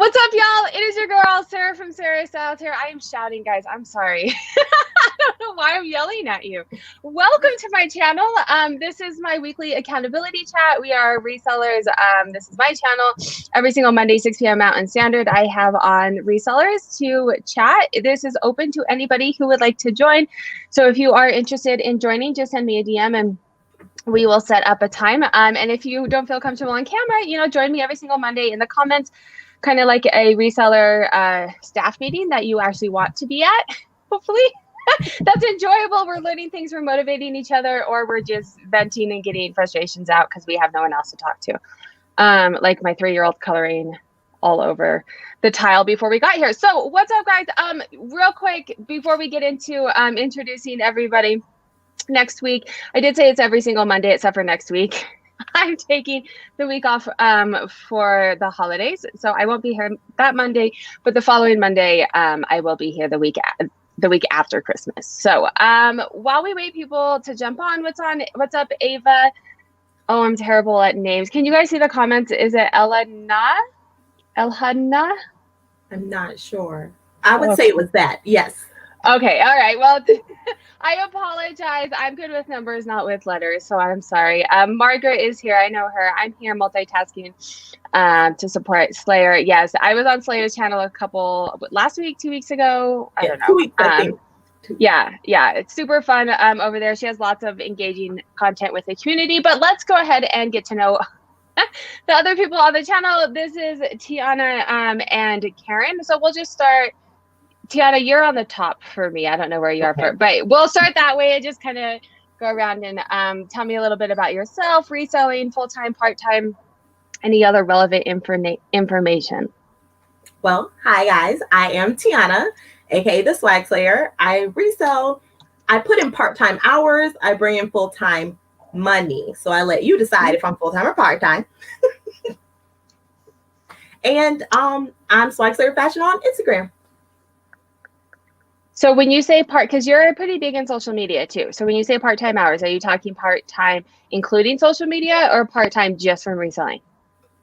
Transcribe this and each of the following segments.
What's up, y'all? It is your girl, Sarah from Sarah Styles here. I am shouting, guys. I'm sorry. I don't know why I'm yelling at you. Welcome to my channel. This is my weekly accountability chat. We are resellers. This is my channel. Every single Monday, 6 p.m. Mountain Standard, I have on resellers to chat. This is open to anybody who would like to join. So if you are interested in joining, just send me a DM and we will set up a time. And if you don't feel comfortable on camera, join me every single Monday in the comments, kind of like a reseller staff meeting that you actually want to be at, hopefully. That's enjoyable. We're learning things, we're motivating each other, or we're just venting and getting frustrations out because we have no one else to talk to. Like my 3-year-old coloring all over the tile before we got here. So what's up, guys? Real quick, before we get into introducing everybody, next week, I did say it's every single Monday except for next week. I'm taking the week off for the holidays, so I won't be here that Monday, but the following Monday, I will be here the week after Christmas. So while we wait people to jump on, what's up, Ava? Oh, I'm terrible at names. Can you guys see the comments? Is it Elhadna? I'm not sure. I would say it was that. Yes. Okay. All right. Well, I apologize. I'm good with numbers, not with letters, so I'm sorry. Margaret is here. I know her. I'm here multitasking to support Slayer. Yes, I was on Slayer's channel last week, 2 weeks ago. I don't know. 2 weeks, I think. Yeah, it's super fun over there. She has lots of engaging content with the community, but let's go ahead and get to know the other people on the channel. This is Tiana and Karen. So we'll just start. Tiana, you're on the top for me. I don't know where you are, but we'll start that way and just kind of go around and tell me a little bit about yourself, reselling, full-time, part-time, any other relevant information. Well, hi guys. I am Tiana, aka the Swag Slayer. I resell. I put in part-time hours. I bring in full-time money. So I let you decide if I'm full-time or part-time. And I'm Swag Slayer Fashion on Instagram. So when you say because you're pretty big in social media too. So when you say part-time hours, are you talking part-time including social media or part-time just from reselling?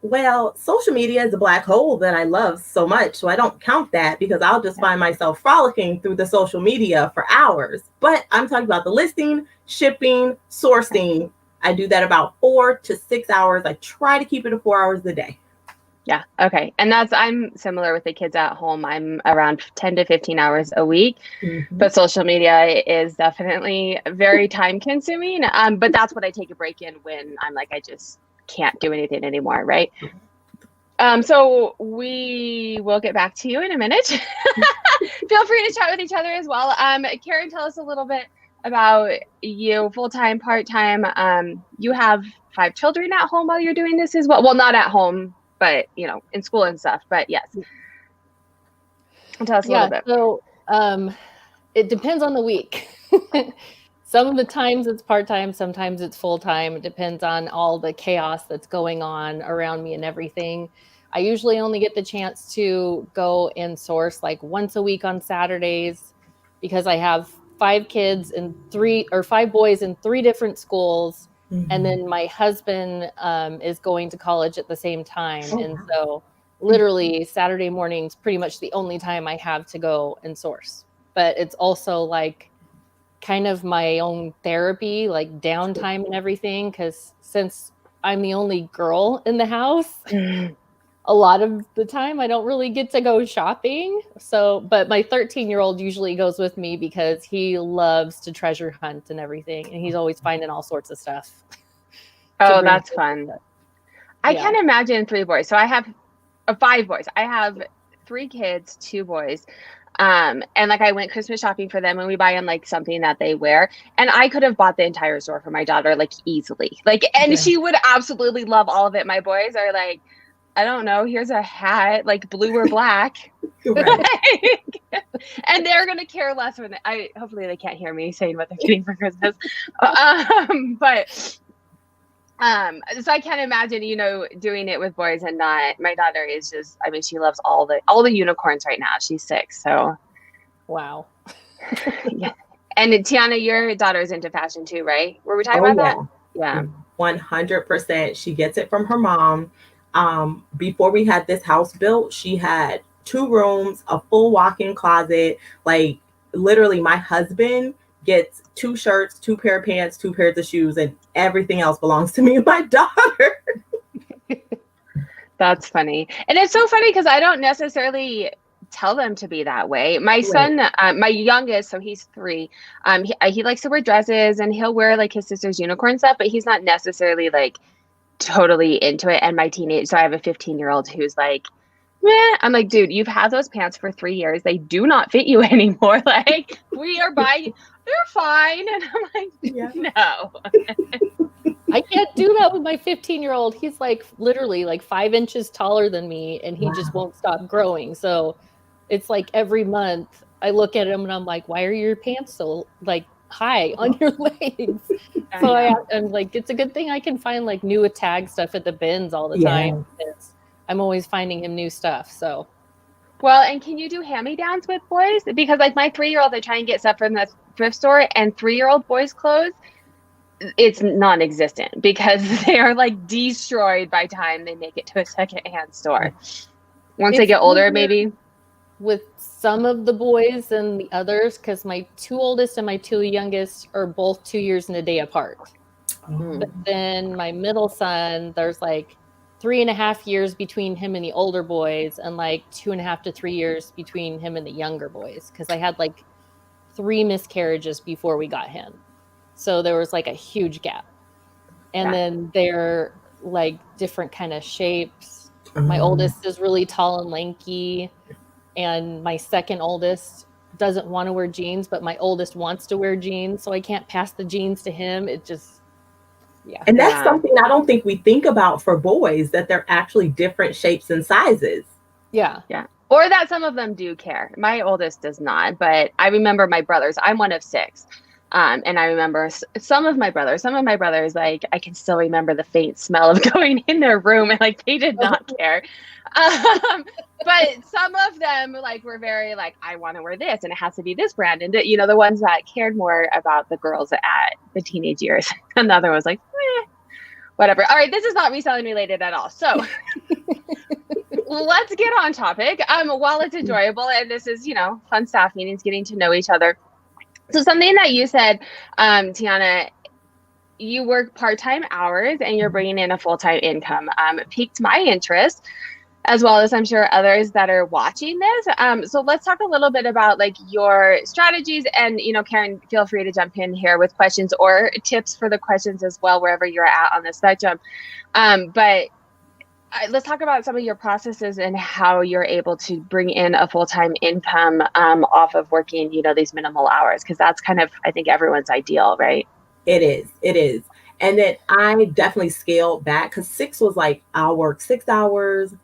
Well, social media is a black hole that I love so much. So I don't count that because I'll just find myself frolicking through the social media for hours. But I'm talking about the listing, shipping, sourcing. I do that about 4 to 6 hours. I try to keep it to 4 hours a day. Yeah. Okay. And I'm similar with the kids at home. I'm around 10 to 15 hours a week, but social media is definitely very time consuming. But that's what I take a break in when I'm like, I just can't do anything anymore. Right. So we will get back to you in a minute. Feel free to chat with each other as well. Karen, tell us a little bit about you, full-time, part-time. You have 5 children at home while you're doing this as well. Well, not at home, but in school and stuff. But yes, tell us a little bit. So it depends on the week. Some of the times it's part-time, sometimes it's full-time. It depends on all the chaos that's going on around me and everything. I usually only get the chance to go and source like once a week on Saturdays because I have 5 kids and 5 boys in 3 different schools. And then my husband is going to college at the same time. And so literally Saturday morning's pretty much the only time I have to go and source. But it's also like kind of my own therapy, like downtime and everything. Because since I'm the only girl in the house, a lot of the time I don't really get to go shopping. But my 13-year-old usually goes with me because he loves to treasure hunt and everything. And he's always finding all sorts of stuff. Oh, that's fun. I can't imagine 3 boys. So I have 5 boys. I have 3 kids, 2 boys. And like I went Christmas shopping for them and we buy them like something that they wear. And I could have bought the entire store for my daughter like easily. And she would absolutely love all of it. My boys are like, I don't know, here's a hat, like blue or black. And they're going to care less when hopefully they can't hear me saying what they're getting for Christmas. So I can't imagine, doing it with boys and not. My daughter is just, she loves all the unicorns right now. She's 6. So. Wow. Yeah. And Tiana, your daughter's into fashion too, right? Were we talking about that? Yeah. 100%. She gets it from her mom. Before we had this house built, she had 2 rooms, a full walk-in closet. Like literally my husband gets 2 shirts, 2 pair of pants, 2 pairs of shoes, and everything else belongs to me and my daughter. That's funny. And it's so funny because I don't necessarily tell them to be that way. My son, my youngest, so he's 3, he likes to wear dresses and he'll wear like his sister's unicorn stuff, but he's not necessarily like totally into it. And my teenage, so I have a 15-year-old who's like, meh. I'm like, dude, you've had those pants for 3 years. They do not fit you anymore. Like, we are buying, they're fine. And I'm like, no. I can't do that with my 15-year-old. He's like literally like 5 inches taller than me, and he just won't stop growing. So it's like every month I look at him and I'm like, why are your pants so like high on your legs? So I'm like, it's a good thing I can find like new tag stuff at the bins all the time. I'm always finding him new stuff. So, well, and can you do hand-me-downs with boys? Because like my 3-year-old, I try and get stuff from the thrift store, and 3-year-old boys' clothes, it's non-existent because they are like destroyed by time they make it to a secondhand store. Once they get older, maybe. With some of the boys and the others, because my 2 oldest and my 2 youngest are both 2 years and a day apart. But then my middle son, there's like 3.5 years between him and the older boys, and like 2.5 to 3 years between him and the younger boys, because I had like 3 miscarriages before we got him. So there was like a huge gap. And then they're like different kind of shapes. My oldest is really tall and lanky, and my second oldest doesn't want to wear jeans, but my oldest wants to wear jeans, so I can't pass the jeans to him. It just, And that's something I don't think we think about for boys, that they're actually different shapes and sizes. Yeah. Or that some of them do care. My oldest does not, but I remember my brothers. I'm one of 6. And I remember some of my brothers, like I can still remember the faint smell of going in their room, and like they did not care. But some of them like were very like, I want to wear this and it has to be this brand. And you know, the ones that cared more about the girls at the teenage years. And the other was like, whatever. All right, this is not reselling related at all. So let's get on topic. While it's enjoyable and this is, you know, fun staff meetings, getting to know each other. So something that you said, Tiana, you work part-time hours and you're bringing in a full-time income. Piqued my interest, as well as I'm sure others that are watching this. So let's talk a little bit about like your strategies, and, you know, Karen, feel free to jump in here with questions or tips for the questions as well, wherever you're at on the spectrum. But let's talk about some of your processes and how you're able to bring in a full-time income off of working, you know, these minimal hours, because that's kind of, I think, everyone's ideal, right? It is. And then I definitely scaled back, because 6 was like, I'll work 6 hours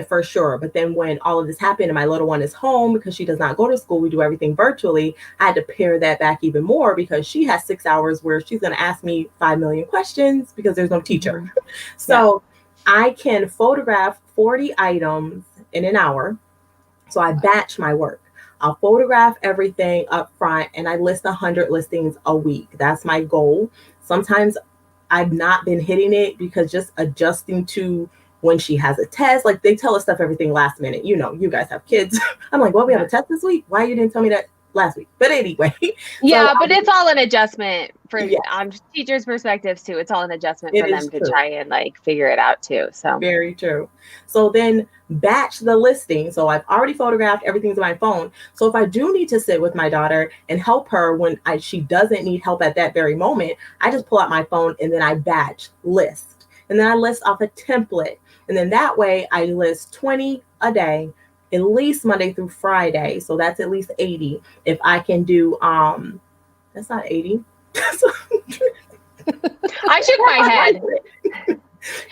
for sure. But then when all of this happened and my little one is home because she does not go to school, we do everything virtually, I had to pare that back even more, because she has 6 hours where she's going to ask me 5 million questions because there's no teacher. So I can photograph 40 items in an hour. So I batch my work. I'll photograph everything up front and I list 100 listings a week. That's my goal. Sometimes I've not been hitting it because just adjusting to when she has a test, like they tell us stuff, everything last minute. You know, you guys have kids. I'm like, well, we have a test this week. Why you didn't tell me that last week? But anyway. But it's all an adjustment for teachers' perspectives too. It's all an adjustment for them to try and like figure it out too. So very true. So then batch the listing. So I've already photographed, everything's on my phone. So if I do need to sit with my daughter and help her when she doesn't need help at that very moment, I just pull out my phone and then I batch list. And then I list off a template. And then that way I list 20 a day, at least Monday through Friday. So that's at least 80. If I can do, that's not 80. I shook my head.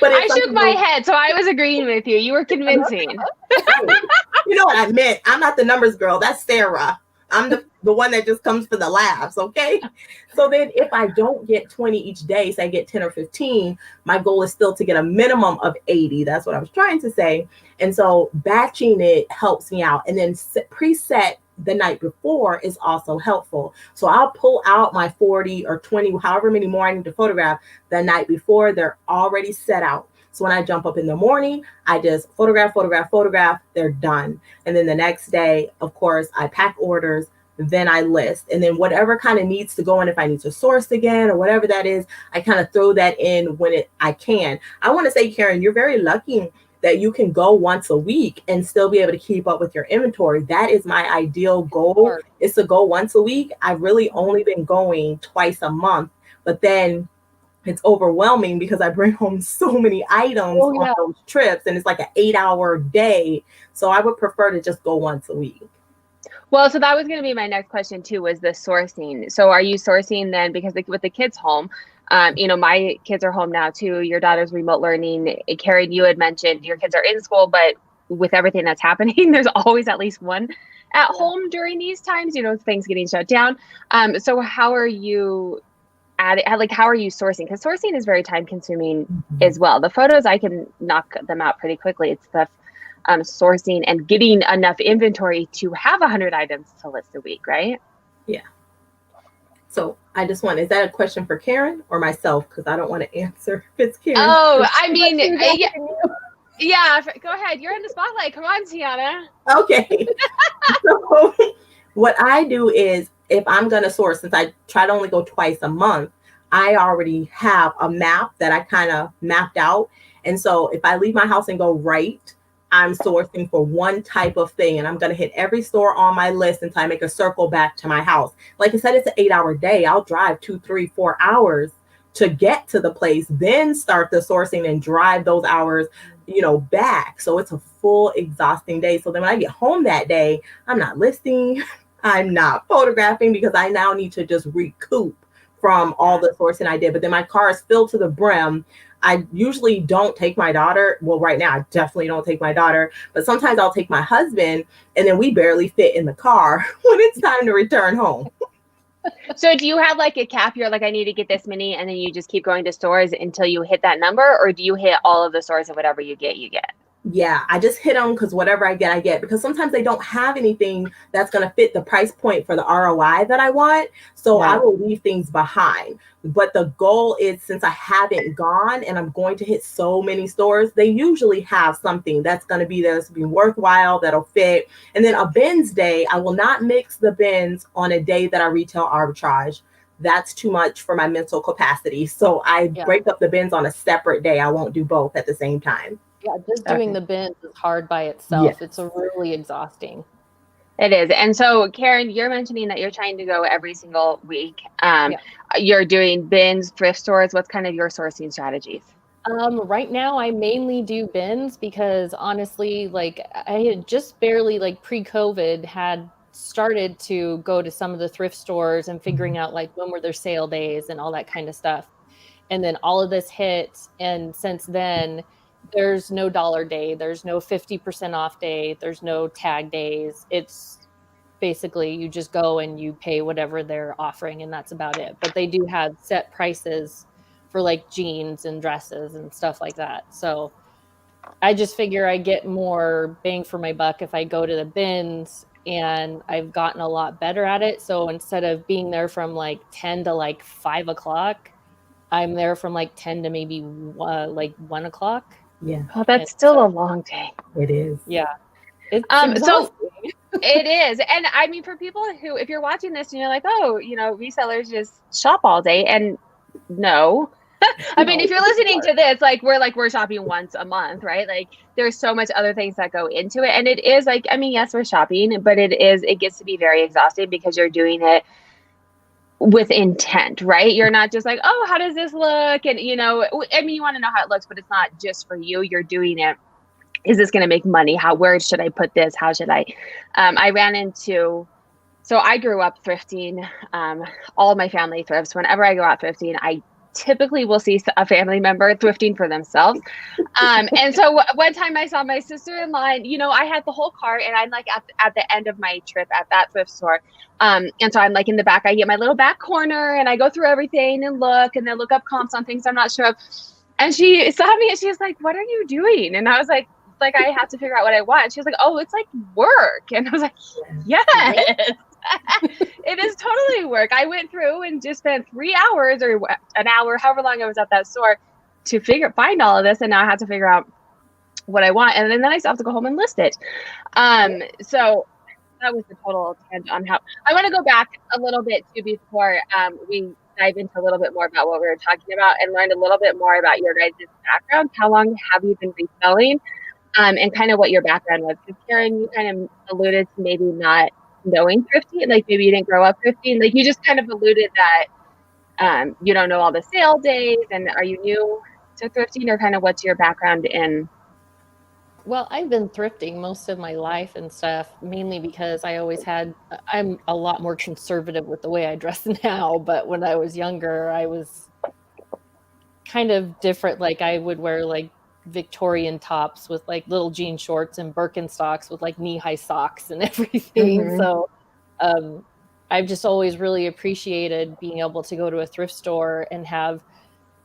But I shook my head, so I was agreeing with you. You were convincing. You know what I meant. I'm not the numbers girl. That's Sarah. I'm the one that just comes for the laughs, okay? So then if I don't get 20 each day, say I get 10 or 15, my goal is still to get a minimum of 80. That's what I was trying to say. And so batching it helps me out. And then preset the night before is also helpful. So I'll pull out my 40 or 20, however many more I need to photograph the night before. They're already set out. So when I jump up in the morning, I just photograph, they're done. And then the next day, of course, I pack orders, then I list. And then whatever kind of needs to go in, if I need to source again or whatever that is, I kind of throw that in when I can. I want to say, Karen, you're very lucky that you can go once a week and still be able to keep up with your inventory. That is my ideal goal, is to go once a week. I've really only been going twice a month, but then it's overwhelming because I bring home so many items on those trips, and it's like an 8-hour day. So I would prefer to just go once a week. Well, so that was going to be my next question too, was the sourcing. So are you sourcing then, because with the kids home, you know, my kids are home now too. Your daughter's remote learning. Karen, you had mentioned your kids are in school, but with everything that's happening, there's always at least one at home during these times, you know, things getting shut down. So how are you how are you sourcing? Because sourcing is very time consuming as well. The photos, I can knock them out pretty quickly. It's the sourcing and getting enough inventory to have 100 items to list a week, right? Yeah. So I just is that a question for Karen or myself? Because I don't want to answer if it's Karen. Oh, I mean, yeah, go ahead. You're in the spotlight. Come on, Tiana. Okay. So what I do is, if I'm going to source, since I try to only go twice a month, I already have a map that I kind of mapped out. And so if I leave my house and go right, I'm sourcing for one type of thing, and I'm going to hit every store on my list until I make a circle back to my house. Like I said, it's an 8-hour day. I'll drive 2, 3, 4 hours to get to the place, then start the sourcing and drive those hours, you know, back. So it's a full exhausting day. So then when I get home that day, I'm not listing, I'm not photographing, because I now need to just recoup from all the sourcing I did. But then my car is filled to the brim. I usually don't take my daughter. Well, right now, I definitely don't take my daughter, but sometimes I'll take my husband, and then we barely fit in the car when it's time to return home. So do you have like a cap? You're like, I need to get this many, and then you just keep going to stores until you hit that number? Or do you hit all of the stores and whatever you get, you get? Yeah, I just hit them because whatever I get, because sometimes they don't have anything that's going to fit the price point for the ROI that I want. So I will leave things behind. But the goal is, since I haven't gone and I'm going to hit so many stores, they usually have something that's going to be there, that's going to be worthwhile, that'll fit. And then a bins day, I will not mix the bins on a day that I retail arbitrage. That's too much for my mental capacity. So I break up the bins on a separate day. I won't do both at the same time. Yeah, just doing the bins is hard by itself. Yes. It's really exhausting. It is. And so, Karen, you're mentioning that you're trying to go every single week. You're doing bins, thrift stores. What's kind of your sourcing strategies? Right now, I mainly do bins because honestly, like I had just barely, like pre-COVID, had started to go to some of the thrift stores and figuring out like when were their sale days and all that kind of stuff. And then all of this hit. And since then, there's no dollar day. There's no 50% off day. There's no tag days. It's basically you just go and you pay whatever they're offering, and that's about it. But they do have set prices for like jeans and dresses and stuff like that. So I just figure I get more bang for my buck if I go to the bins, and I've gotten a lot better at it. So instead of being there from like 10 to like 5 o'clock, I'm there from like 10 to maybe like 1 o'clock. Yeah. Oh, that's still a long day. It is. Yeah. It's so it is. And I mean, for people who, if you're watching this and you're like, oh, you know, resellers just shop all day, and no. I mean, if you're listening to this, like we're shopping once a month, right? Like there's so much other things that go into it. And it is like, I mean, yes, we're shopping, but it gets to be very exhausting because you're doing it with intent, right? You're not just like, oh, how does this look? And, you know, I mean, you want to know how it looks, but it's not just for you. You're doing it. Is this going to make money? Where should I put this? How should I? So I grew up thrifting. All of my family thrifts. Whenever I go out thrifting, I typically will see a family member thrifting for themselves. And so one time I saw my sister-in-law, you know, I had the whole cart, and I'm like at the end of my trip at that thrift store. And so I'm like in the back, I get my little back corner and I go through everything and then look up comps on things I'm not sure of. And she saw me and she was like, what are you doing? And I was like I have to figure out what I want. She was like, oh, it's like work. And I was like, yes. It is totally work. I went through and just spent 3 hours or an hour, however long I was at that store, find all of this, and now I have to figure out what I want, and then I still have to go home and list it. So that was the total tangent on how I want to go back a little bit too before we dive into a little bit more about what we were talking about and learn a little bit more about your guys' background. How long have you been reselling, and kind of what your background was? Because Karen, you kind of alluded to maybe not knowing thrifting, like maybe you didn't grow up thrifting. Like you just kind of alluded that you don't know all the sale days, and are you new to thrifting, or kind of what's your background in? Well, I've been thrifting most of my life and stuff, mainly because I'm a lot more conservative with the way I dress now, but when I was younger, I was kind of different. Like I would wear like Victorian tops with like little jean shorts and Birkenstocks with like knee-high socks and everything. Mm-hmm. So I've just always really appreciated being able to go to a thrift store and have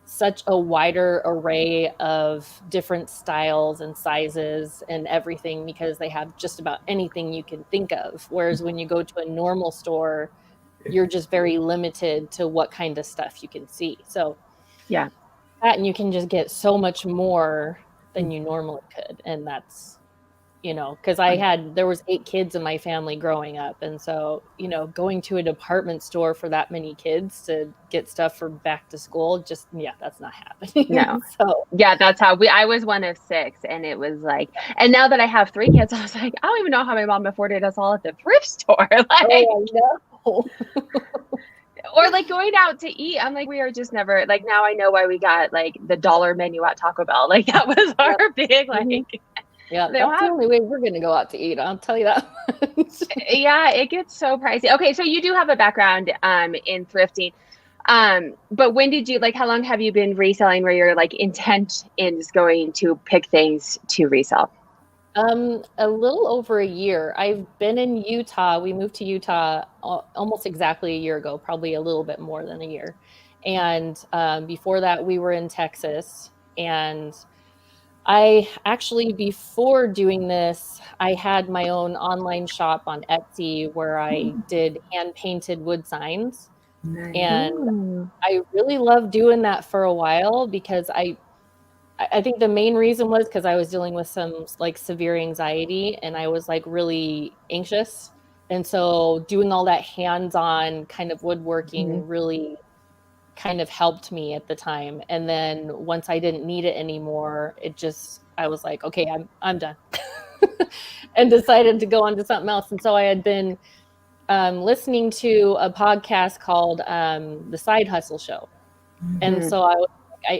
such a wider array of different styles and sizes and everything, because they have just about anything you can think of. Whereas when you go to a normal store, you're just very limited to what kind of stuff you can see. So yeah, that, and you can just get so much more than you normally could. And that's, because there was 8 kids in my family growing up. And so, going to a department store for that many kids to get stuff for back to school, that's not happening. No. So yeah, that's how I was one of 6, and it was like, and now that I have 3 kids, I was like, I don't even know how my mom afforded us all at the thrift store. Like, I know. Or like going out to eat. I'm like, we are just never, like, now I know why we got like the dollar menu at Taco Bell. Like that was our big, like, yeah, that's the only way we're going to go out to eat. I'll tell you that much. Yeah, it gets so pricey. Okay, so you do have a background in thrifting. But when did you, like, how long have you been reselling where your like intent is going to pick things to resell? A little over a year. I've been in Utah. We moved to Utah almost exactly a year ago, probably a little bit more than a year. And before that, we were in Texas. And I actually, before doing this, I had my own online shop on Etsy where I did hand-painted wood signs. Nice. And I really loved doing that for a while, because I think the main reason was because I was dealing with some like severe anxiety, and I was like really anxious. And so doing all that hands-on kind of woodworking really kind of helped me at the time. And then once I didn't need it anymore, I was like, okay, I'm done. And decided to go on to something else. And so I had been listening to a podcast called The Side Hustle Show. And so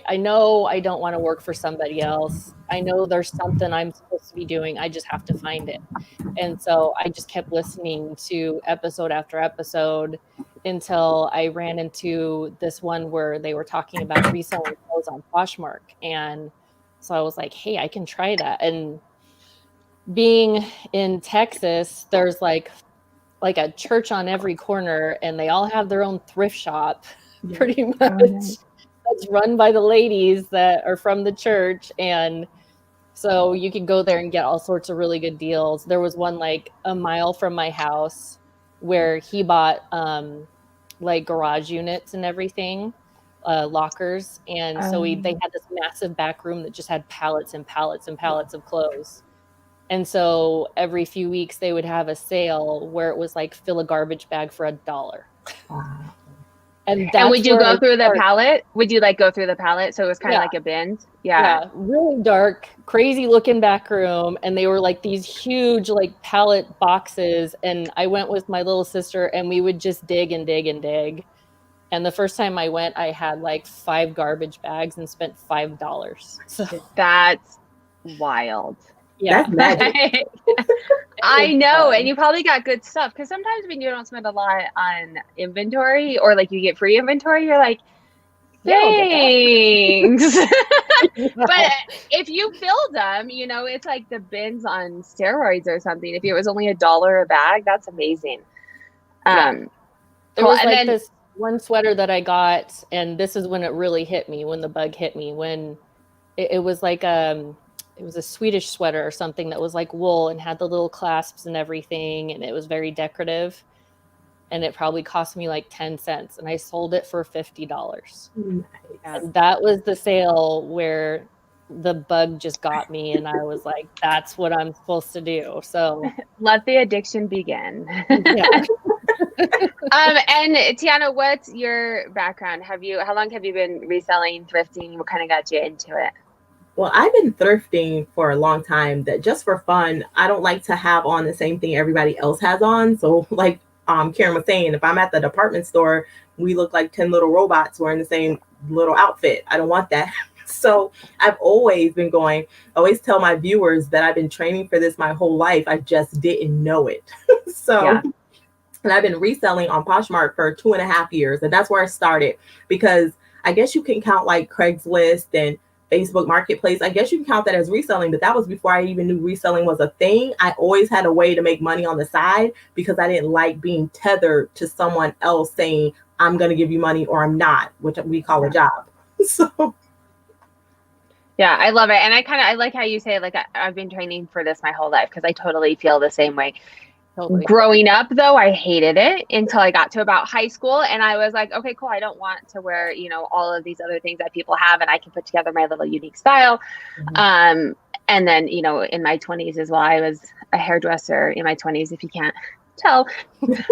I know I don't want to work for somebody else. I know there's something I'm supposed to be doing. I just have to find it. And so I just kept listening to episode after episode until I ran into this one where they were talking about reselling clothes on Poshmark. And so I was like, hey, I can try that. And being in Texas, there's like a church on every corner, and they all have their own thrift shop, pretty much. That's run by the ladies that are from the church. And so you can go there and get all sorts of really good deals. There was one like a mile from my house where he bought like garage units and everything, lockers. And so they had this massive back room that just had pallets and pallets and pallets of clothes. And so every few weeks they would have a sale where it was like fill a garbage bag for $1. Wow. And would you go through the pallet? Would you like go through the pallet? So it was kind of like a bin? Yeah. Really dark, crazy looking back room. And they were like these huge like pallet boxes. And I went with my little sister, and we would just dig and dig and dig. And the first time I went, I had like 5 garbage bags and spent $5. So that's wild. Yeah. That's magic. I know. And you probably got good stuff, because sometimes when you don't spend a lot on inventory, or like you get free inventory, you're like, thanks. But if you fill them, it's like the bins on steroids or something. If it was only $1 a bag, that's amazing. There was this one sweater that I got, and this is when it really hit me, when the bug hit me, when it was like it was a Swedish sweater or something that was like wool and had the little clasps and everything, and it was very decorative. and it probably cost me like 10 cents, and I sold it for $50. Nice. And that was the sale where the bug just got me, and I was like, that's what I'm supposed to do. So let the addiction begin. yeah. And Tiana, what's your background? How long have you been reselling, thrifting? What kind of got you into it? Well, I've been thrifting for a long time. That just for fun, I don't like to have on the same thing everybody else has on. So like Karen was saying, if I'm at the department store, we look like 10 little robots wearing the same little outfit. I don't want that. So I've always been going, I always tell my viewers that I've been training for this my whole life. I just didn't know it. So, Yeah. And I've been reselling on Poshmark for 2.5 years. And that's where I started, because I guess you can count like Craigslist and Facebook Marketplace. I guess you can count that as reselling, but that was before I even knew reselling was a thing. I always had a way to make money on the side because I didn't like being tethered to someone else saying, I'm going to give you money or I'm not, which we call a job. So yeah, I love it. And I like how you say, like, I've been training for this my whole life, because I totally feel the same way. Totally. Growing up, though, I hated it until I got to about high school. And I was like, okay, cool. I don't want to wear, all of these other things that people have, and I can put together my little unique style. Mhm. And then, in my 20s as well, I was a hairdresser in my 20s, if you can't tell. And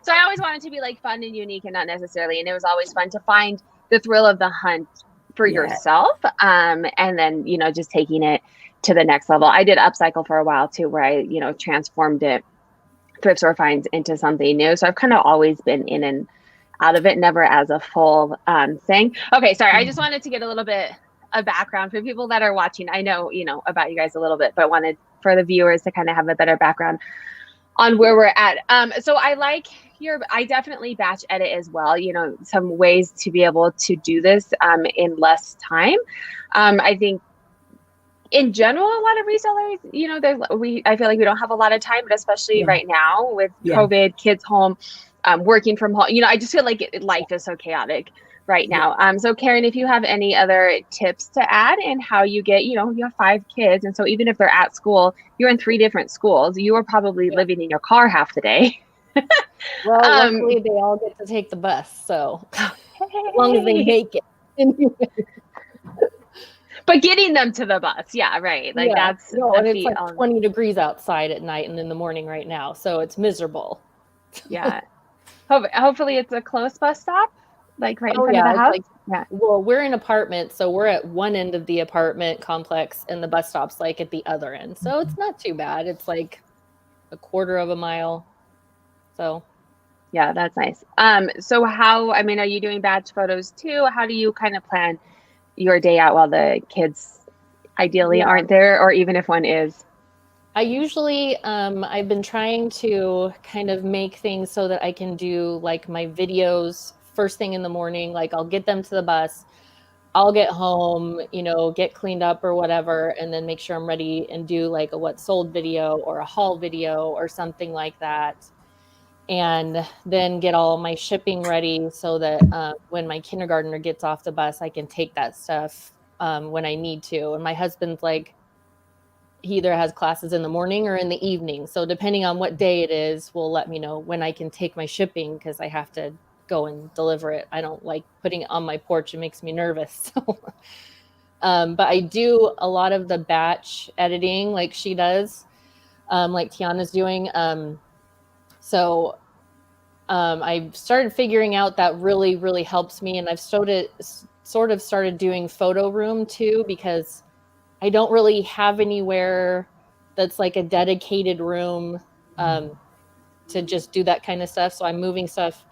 so I always wanted to be like fun and unique and not necessarily. And it was always fun to find the thrill of the hunt for yourself. And then, just taking it to the next level. I did upcycle for a while too, where I, transformed it, thrift store finds, into something new. So I've kind of always been in and out of it, never as a full thing. Okay, sorry. I just wanted to get a little bit of background for people that are watching. I know, about you guys a little bit, but wanted for the viewers to kind of have a better background on where we're at. So I definitely batch edit as well, some ways to be able to do this in less time. I think in general, a lot of resellers, I feel like we don't have a lot of time, but especially right now with COVID, kids home, working from home, I just feel like life is so chaotic right now. So Karen, if you have any other tips to add in how you get, you have 5 kids. And so even if they're at school, you're in 3 different schools, you are probably living in your car half the day. Well, luckily they all get to take the bus. So as long as they make it. But getting them to the bus. Yeah, right. Like that's and it's like 20 degrees outside at night and in the morning right now. So it's miserable. Yeah. Hopefully it's a close bus stop, like right in front of the house. Well, we're in apartments, so we're at one end of the apartment complex and the bus stop's like at the other end. So it's not too bad. It's like a quarter of a mile. So yeah, that's nice. So are you doing batch photos too? How do you kind of plan your day out while the kids ideally aren't there, or even if one is? I usually, I've been trying to kind of make things so that I can do like my videos first thing in the morning. Like I'll get them to the bus, I'll get home, get cleaned up or whatever, and then make sure I'm ready and do like a what sold video or a haul video or something like that. And then get all my shipping ready so that when my kindergartner gets off the bus, I can take that stuff when I need to. And my husband's like, he either has classes in the morning or in the evening. So depending on what day it is, will let me know when I can take my shipping, because I have to go and deliver it. I don't like putting it on my porch. It makes me nervous. So, but I do a lot of the batch editing like she does, like Tiana's doing. So I've started figuring out that really, really helps me. And I've sort of started doing photo room too, because I don't really have anywhere that's like a dedicated room to just do that kind of stuff. So I'm moving stuff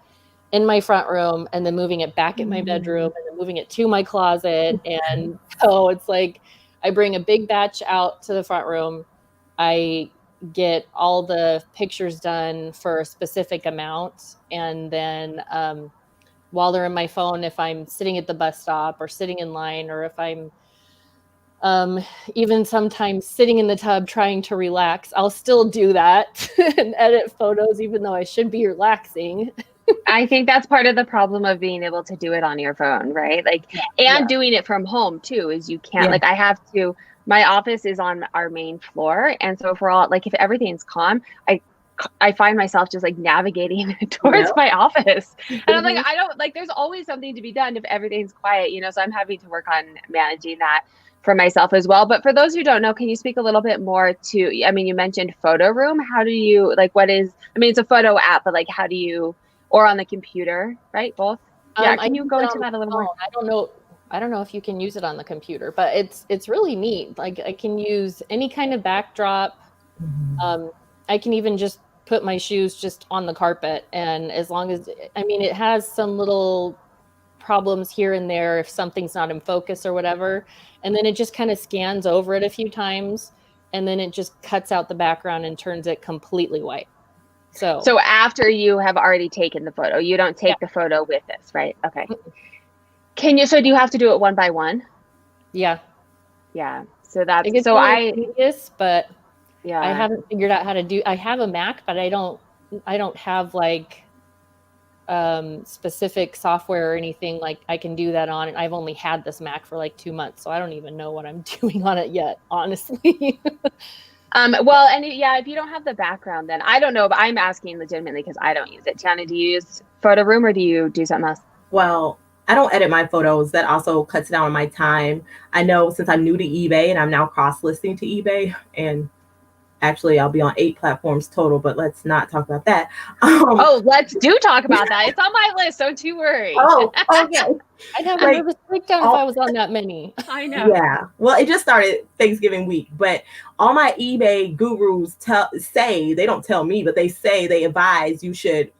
in my front room and then moving it back in my bedroom and then moving it to my closet. And so it's like I bring a big batch out to the front room. I get all the pictures done for a specific amount. And then while they're in my phone, if I'm sitting at the bus stop or sitting in line, or if I'm even sometimes sitting in the tub trying to relax, I'll still do that and edit photos, even though I should be relaxing. I think that's part of the problem of being able to do it on your phone, right? Like, doing it from home too, is you can't, like I have to, my office is on our main floor. And so if we're all like, if everything's calm, I find myself just like navigating towards my office. And I'm like, I don't like, there's always something to be done if everything's quiet, you know, so I'm having to work on managing that for myself as well. But for those who don't know, can you speak a little bit more to, I mean, you mentioned Photo Room. How do you, like, what is, I mean, it's a photo app, but like, how do you, or on the computer, right? Both. Yeah. Can you go into that a little more? I don't know if you can use it on the computer, but it's really neat. Like I can use any kind of backdrop. I can even just put my shoes just on the carpet, and as long as, I mean, it has some little problems here and there if something's not in focus or whatever, and then it just kind of scans over it a few times, and then it just cuts out the background and turns it completely white. So after you have already taken the photo, you don't take the photo with this, right? Okay. Can you, so do you have to do it one by one? Yeah. Yeah. So that's, so but yeah, I haven't figured out how to do, I have a Mac, but I don't have like specific software or anything like I can do that on. And I've only had this Mac for like 2 months, so I don't even know what I'm doing on it yet, honestly. Well, and yeah, if you don't have the background, then I don't know, but I'm asking legitimately because I don't use it. Tiana, do you use Photo Room or do you do something else? Well, I don't edit my photos. That also cuts down on my time. I know since I'm new to eBay and I'm now cross-listing to eBay, and actually I'll be on 8 platforms total, but let's not talk about that. Let's talk about that. It's on my list, so don't worry. Oh, okay. I'd have a nervous breakdown if I was on that many. I know. Yeah. Well, it just started Thanksgiving week, but all my eBay gurus say, they don't tell me, but they say, they advise you should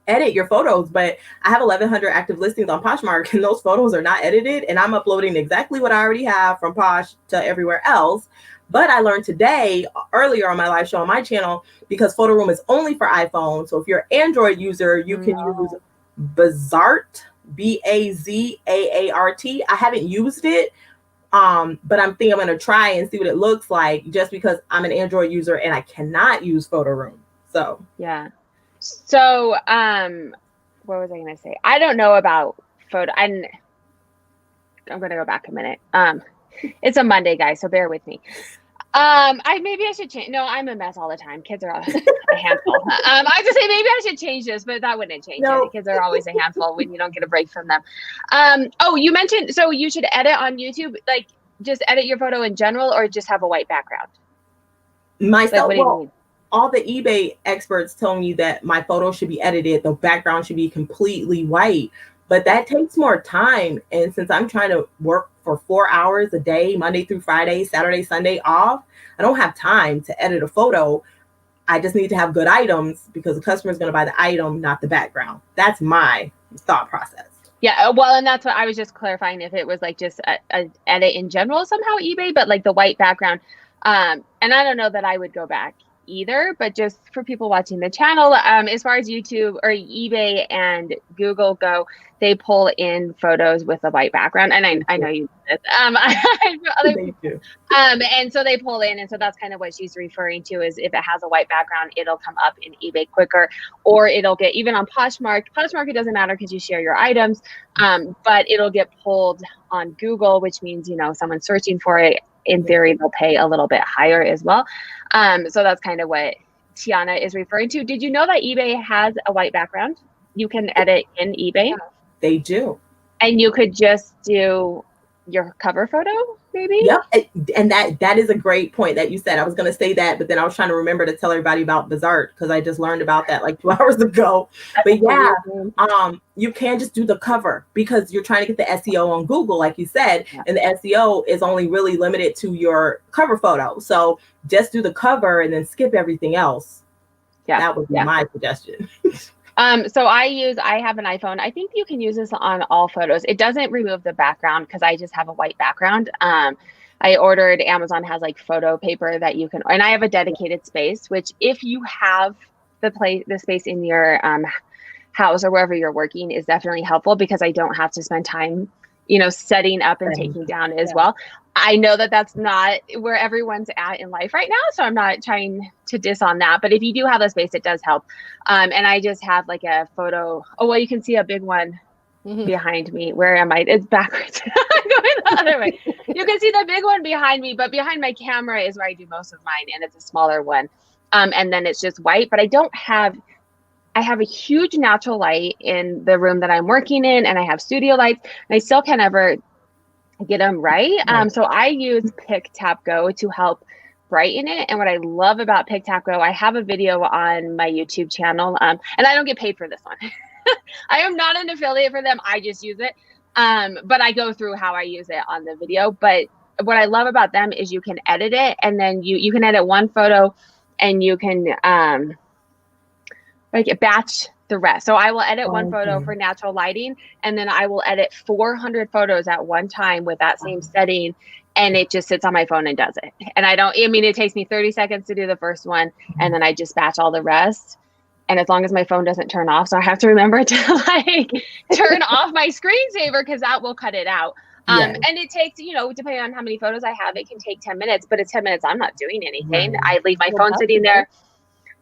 edit your photos. But I have 1,100 active listings on Poshmark, and those photos are not edited, and I'm uploading exactly what I already have from Posh to everywhere else. But I learned today, earlier on my live show on my channel, because Photo Room is only for iPhone. So if you're an Android user, you can use Bazaart, Bazaart. I haven't used it, but I'm going to try and see what it looks like, just because I'm an Android user and I cannot use Photo Room. So yeah. So what was I going to say? I don't know about photo. I'm going to go back a minute. It's a Monday, guys, so bear with me. Maybe I should change. No, I'm a mess all the time. Kids are a handful. I was to say maybe I should change this, but that wouldn't change it. Kids are always a handful when you don't get a break from them. You mentioned, so you should edit on YouTube, like just edit your photo in general, or just have a white background? Myself, like, well, all the eBay experts tell me that my photo should be edited. The background should be completely white, but that takes more time. And since I'm trying to work for 4 hours a day, Monday through Friday, Saturday, Sunday off, I don't have time to edit a photo. I just need to have good items, because the customer is going to buy the item, not the background. That's my thought process. Yeah, well, and that's what I was just clarifying, if it was like just a edit in general somehow eBay, but like the white background. And I don't know that I would go back either, but just for people watching the channel, as far as YouTube or eBay and Google go, they pull in photos with a white background, and I know you did. And so they pull in, and so that's kind of what she's referring to, is if it has a white background, it'll come up in eBay quicker, or it'll get, even on Poshmark, it doesn't matter because you share your items, but it'll get pulled on Google, which means, you know, someone searching for it, in theory, they'll pay a little bit higher as well. So that's kind of what Tiana is referring to. Did you know that eBay has a white background? You can edit in eBay. Yeah, they do. And you could just do your cover photo, maybe? Yep. And that is a great point that you said. I was going to say that, but then I was trying to remember to tell everybody about Bazaart, because I just learned about that like 2 hours ago. But yeah, you can just do the cover, because you're trying to get the SEO on Google, like you said, and the SEO is only really limited to your cover photo. So just do the cover and then skip everything else. Yeah, that would be my suggestion. So I have an iPhone. I think you can use this on all photos. It doesn't remove the background, because I just have a white background. I ordered, Amazon has like photo paper that you can, and I have a dedicated space, which if you have the space in your house or wherever you're working, is definitely helpful, because I don't have to spend time, you know, setting up and taking down as well. I know that that's not where everyone's at in life right now, so I'm not trying to diss on that. But if you do have a space, it does help. And I just have like a photo. Oh, well, you can see a big one behind me. Where am I? It's backwards. I'm going the other way. You can see the big one behind me, but behind my camera is where I do most of mine, and it's a smaller one. And then it's just white, but I have a huge natural light in the room that I'm working in, and I have studio lights, and I still can't ever get them right. So I use Pick Tap Go to help brighten it. And what I love about Pick Tap Go, I have a video on my YouTube channel, and I don't get paid for this one. I am not an affiliate for them. I just use it. But I go through how I use it on the video. But what I love about them is you can edit it, and then you can edit one photo, and you can like batch the rest. So I will edit one photo for natural lighting, and then I will edit 400 photos at one time with that same setting, and it just sits on my phone and does it. And it takes me 30 seconds to do the first one, and then I just batch all the rest. And as long as my phone doesn't turn off, so I have to remember to like turn off my screensaver, because that will cut it out. And it takes, depending on how many photos I have, it can take 10 minutes, but it's 10 minutes I'm not doing anything. I leave my phone sitting there.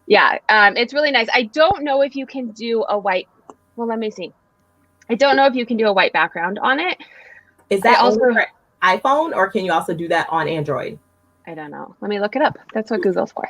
Yeah, it's really nice. I don't know if you can do a white, well, let me see. I don't know if you can do a white background on it. Is that also for iPhone, or can you also do that on Android? I don't know. Let me look it up. That's what Google's for.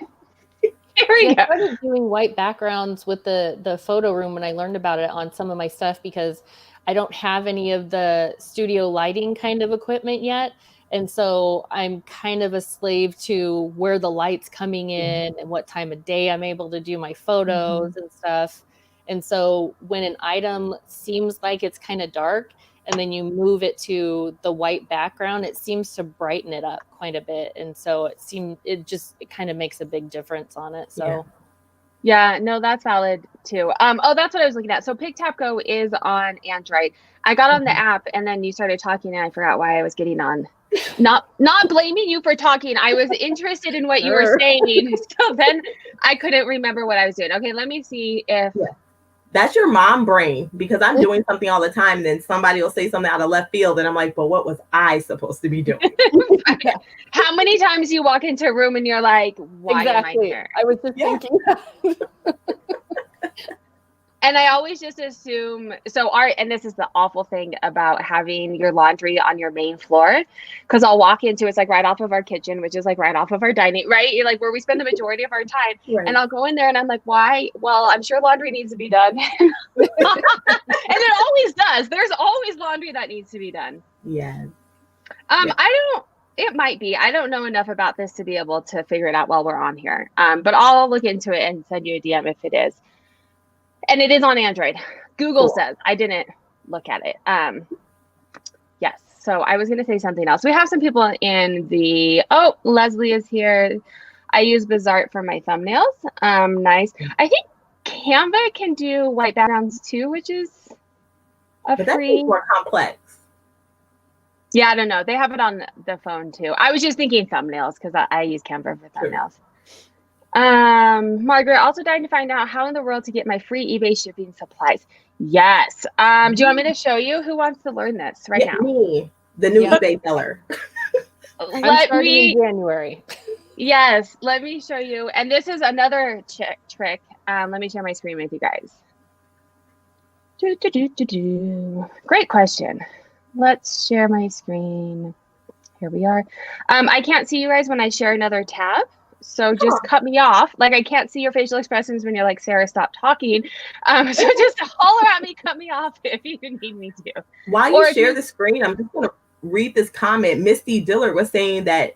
Here we go. I started doing white backgrounds with the photo room when I learned about it on some of my stuff, because I don't have any of the studio lighting kind of equipment yet. And so I'm kind of a slave to where the light's coming in and what time of day I'm able to do my photos and stuff. And so when an item seems like it's kind of dark, and then you move it to the white background, it seems to brighten it up quite a bit. And so it kind of makes a big difference on it. So yeah, no, that's valid too. That's what I was looking at. So Pick Tap Go is on Android. I got on the app, and then you started talking, and I forgot why I was getting on. Not blaming you for talking. I was interested in what you were saying. So then I couldn't remember what I was doing. Okay, let me see if that's your mom brain, because I'm doing something all the time, and then somebody will say something out of left field, and I'm like, but what was I supposed to be doing? How many times you walk into a room and you're like, why am I here? I was just thinking. And I always just assume, and this is the awful thing about having your laundry on your main floor, because I'll walk into, it's like right off of our kitchen, which is like right off of our dining, right? You're like where we spend the majority of our time. Right. And I'll go in there and I'm like, why? Well, I'm sure laundry needs to be done. And it always does. There's always laundry that needs to be done. Yeah. It might be. I don't know enough about this to be able to figure it out while we're on here. But I'll look into it and send you a DM if it is. And it is on Android. Google says. I didn't look at it. Yes. So I was going to say something else. We have some people in Leslie is here. I use Bizart for my thumbnails. Nice. I think Canva can do white backgrounds too, which is but that's more complex. Yeah, I don't know. They have it on the phone too. I was just thinking thumbnails, because I use Canva for thumbnails. Margaret, also dying to find out how in the world to get my free eBay shipping supplies. Yes. Do you want me to show you? Who wants to learn this now? Me, the new eBay seller. I'm starting in January. Yes, let me show you. And this is another trick. Let me share my screen with you guys. Great question. Let's share my screen. Here we are. I can't see you guys when I share another tab. So just cut me off. Like, I can't see your facial expressions when you're like, Sarah, stop talking. So just holler at me, cut me off if you need me to. While you share the screen, I'm just going to read this comment. Misty Dillard was saying that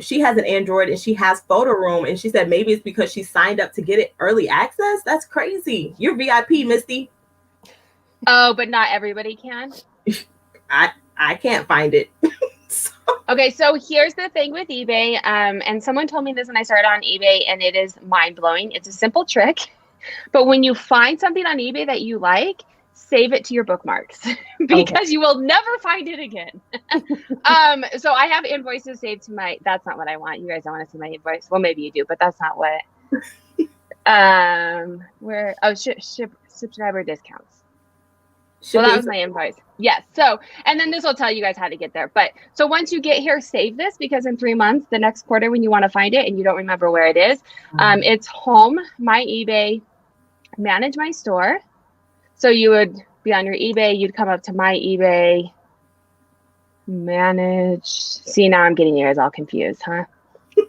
she has an Android and she has Photo Room. And she said maybe it's because she signed up to get it early access. That's crazy. You're VIP, Misty. Oh, but not everybody can? I can't find it. Okay, so here's the thing with eBay, and someone told me this when I started on eBay, and it is mind-blowing. It's a simple trick, but when you find something on eBay that you like, save it to your bookmarks because you will never find it again. So I have invoices saved to that's not what I want. You guys don't want to see my invoice. Well, maybe you do, but that's not what, subscriber discounts. Well, that was my invoice. Yes. So, and then this will tell you guys how to get there. But so once you get here, save this, because in 3 months, the next quarter, when you want to find it and you don't remember where it is, it's home, my eBay, manage my store. So you would be on your eBay, you'd come up to my eBay, manage. See, now I'm getting you guys all confused, huh?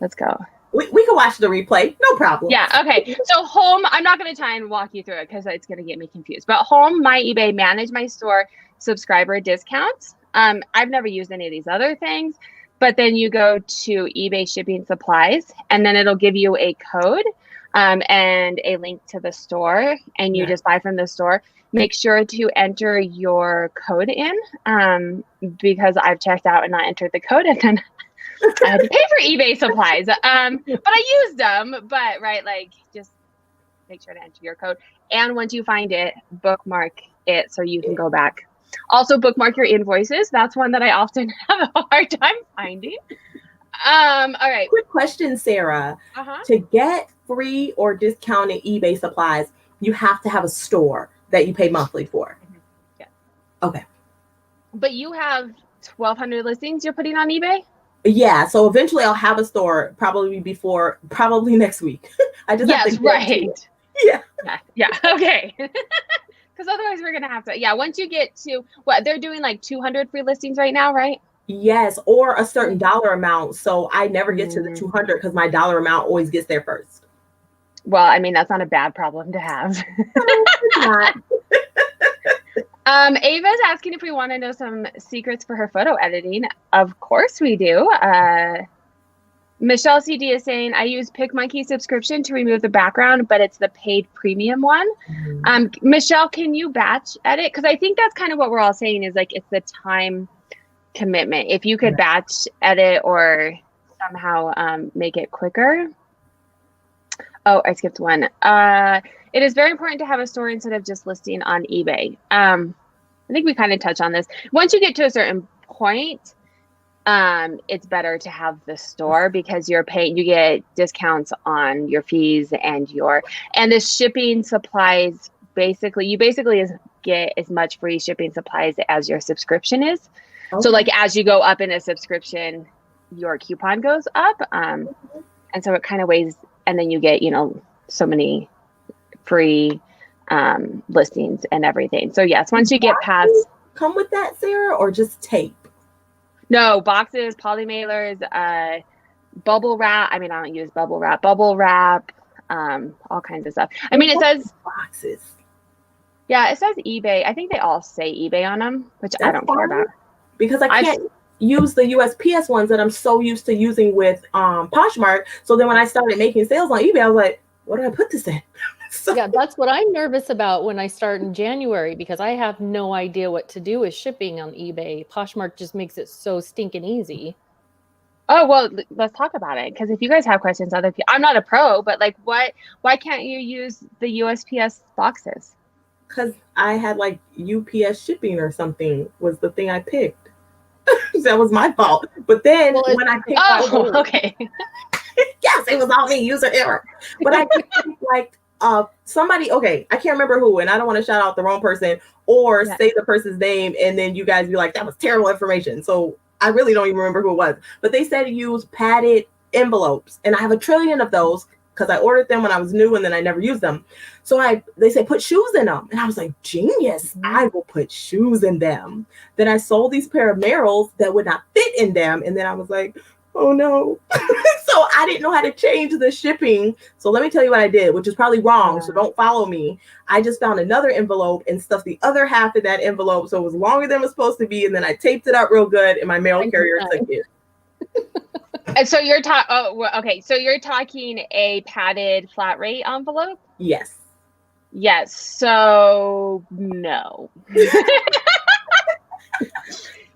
Let's go. We can watch the replay, no problem. Yeah, okay. So home, I'm not going to try and walk you through it because it's going to get me confused. But home, my eBay, manage my store, subscriber discounts. I've never used any of these other things, but then you go to eBay shipping supplies, and then it'll give you a code and a link to the store, and you just buy from the store. Make sure to enter your code in because I've checked out and not entered the code, and then I had to pay for eBay supplies. But I used them. But like, just make sure to enter your code. And once you find it, bookmark it so you can go back. Also, bookmark your invoices. That's one that I often have a hard time finding. All right. Quick question, Sarah. To get free or discounted eBay supplies, you have to have a store that you pay monthly for. Yeah. Okay. But you have 1,200 listings you're putting on eBay? Yeah, so eventually I'll have a store probably next week. I just have to right. Yeah. Okay. Because otherwise we're gonna have to. Once you get to what they're doing, like 200 free listings right now, right? Yes, or a certain dollar amount. So I never get to the 200 because my dollar amount always gets there first. Well, I mean, that's not a bad problem to have. No, it's not. Ava's asking if we want to know some secrets for her photo editing. Of course we do. Michelle CD is saying, I use PicMonkey subscription to remove the background, but it's the paid premium one. Michelle, can you batch edit? Because I think that's kind of what we're all saying is like, it's the time commitment. If you could batch edit or somehow make it quicker. Oh, I skipped one. It is very important to have a store instead of just listing on eBay. I think we kind of touched on this. Once you get to a certain point, it's better to have the store because you get discounts on your fees and the shipping supplies. You basically get as much free shipping supplies as your subscription is. Okay. So like as you go up in a subscription, your coupon goes up. And so it kind of weighs, and then you get, so many free listings and everything. So yes, once you get past. Come with that, Sarah, or just tape? No, boxes, poly mailers, bubble wrap. I mean, I don't use bubble wrap, all kinds of stuff. I mean, it says boxes. Yeah, it says eBay. I think they all say eBay on them, which I don't care about. Because I can't use the USPS ones that I'm so used to using with Poshmark. So then when I started making sales on eBay, I was like, what do I put this in? Yeah, that's what I'm nervous about when I start in January, because I have no idea what to do with shipping on eBay. Poshmark just makes it so stinking easy. Oh, well, let's talk about it. Because if you guys have questions, I'm not a pro, but like, why can't you use the USPS boxes? Because I had like UPS shipping or something was the thing I picked. That was my fault. But then when I picked okay. Yes, it was all me, user error. But I picked like somebody, okay, I can't remember who, and I don't want to shout out the wrong person or say the person's name and then you guys be like, that was terrible information. So I really don't even remember who it was. But they said to use padded envelopes, and I have a trillion of those because I ordered them when I was new and then I never used them. So they said put shoes in them, and I was like, genius, I will put shoes in them. Then I sold these pair of Merrells that would not fit in them, and then I was like, oh no. So I didn't know how to change the shipping. So let me tell you what I did, which is probably wrong. So don't follow me. I just found another envelope and stuffed the other half of that envelope so it was longer than it was supposed to be. And then I taped it up real good, and my mail carrier took it. And so you're So you're talking a padded flat rate envelope? Yes. Yes. So no.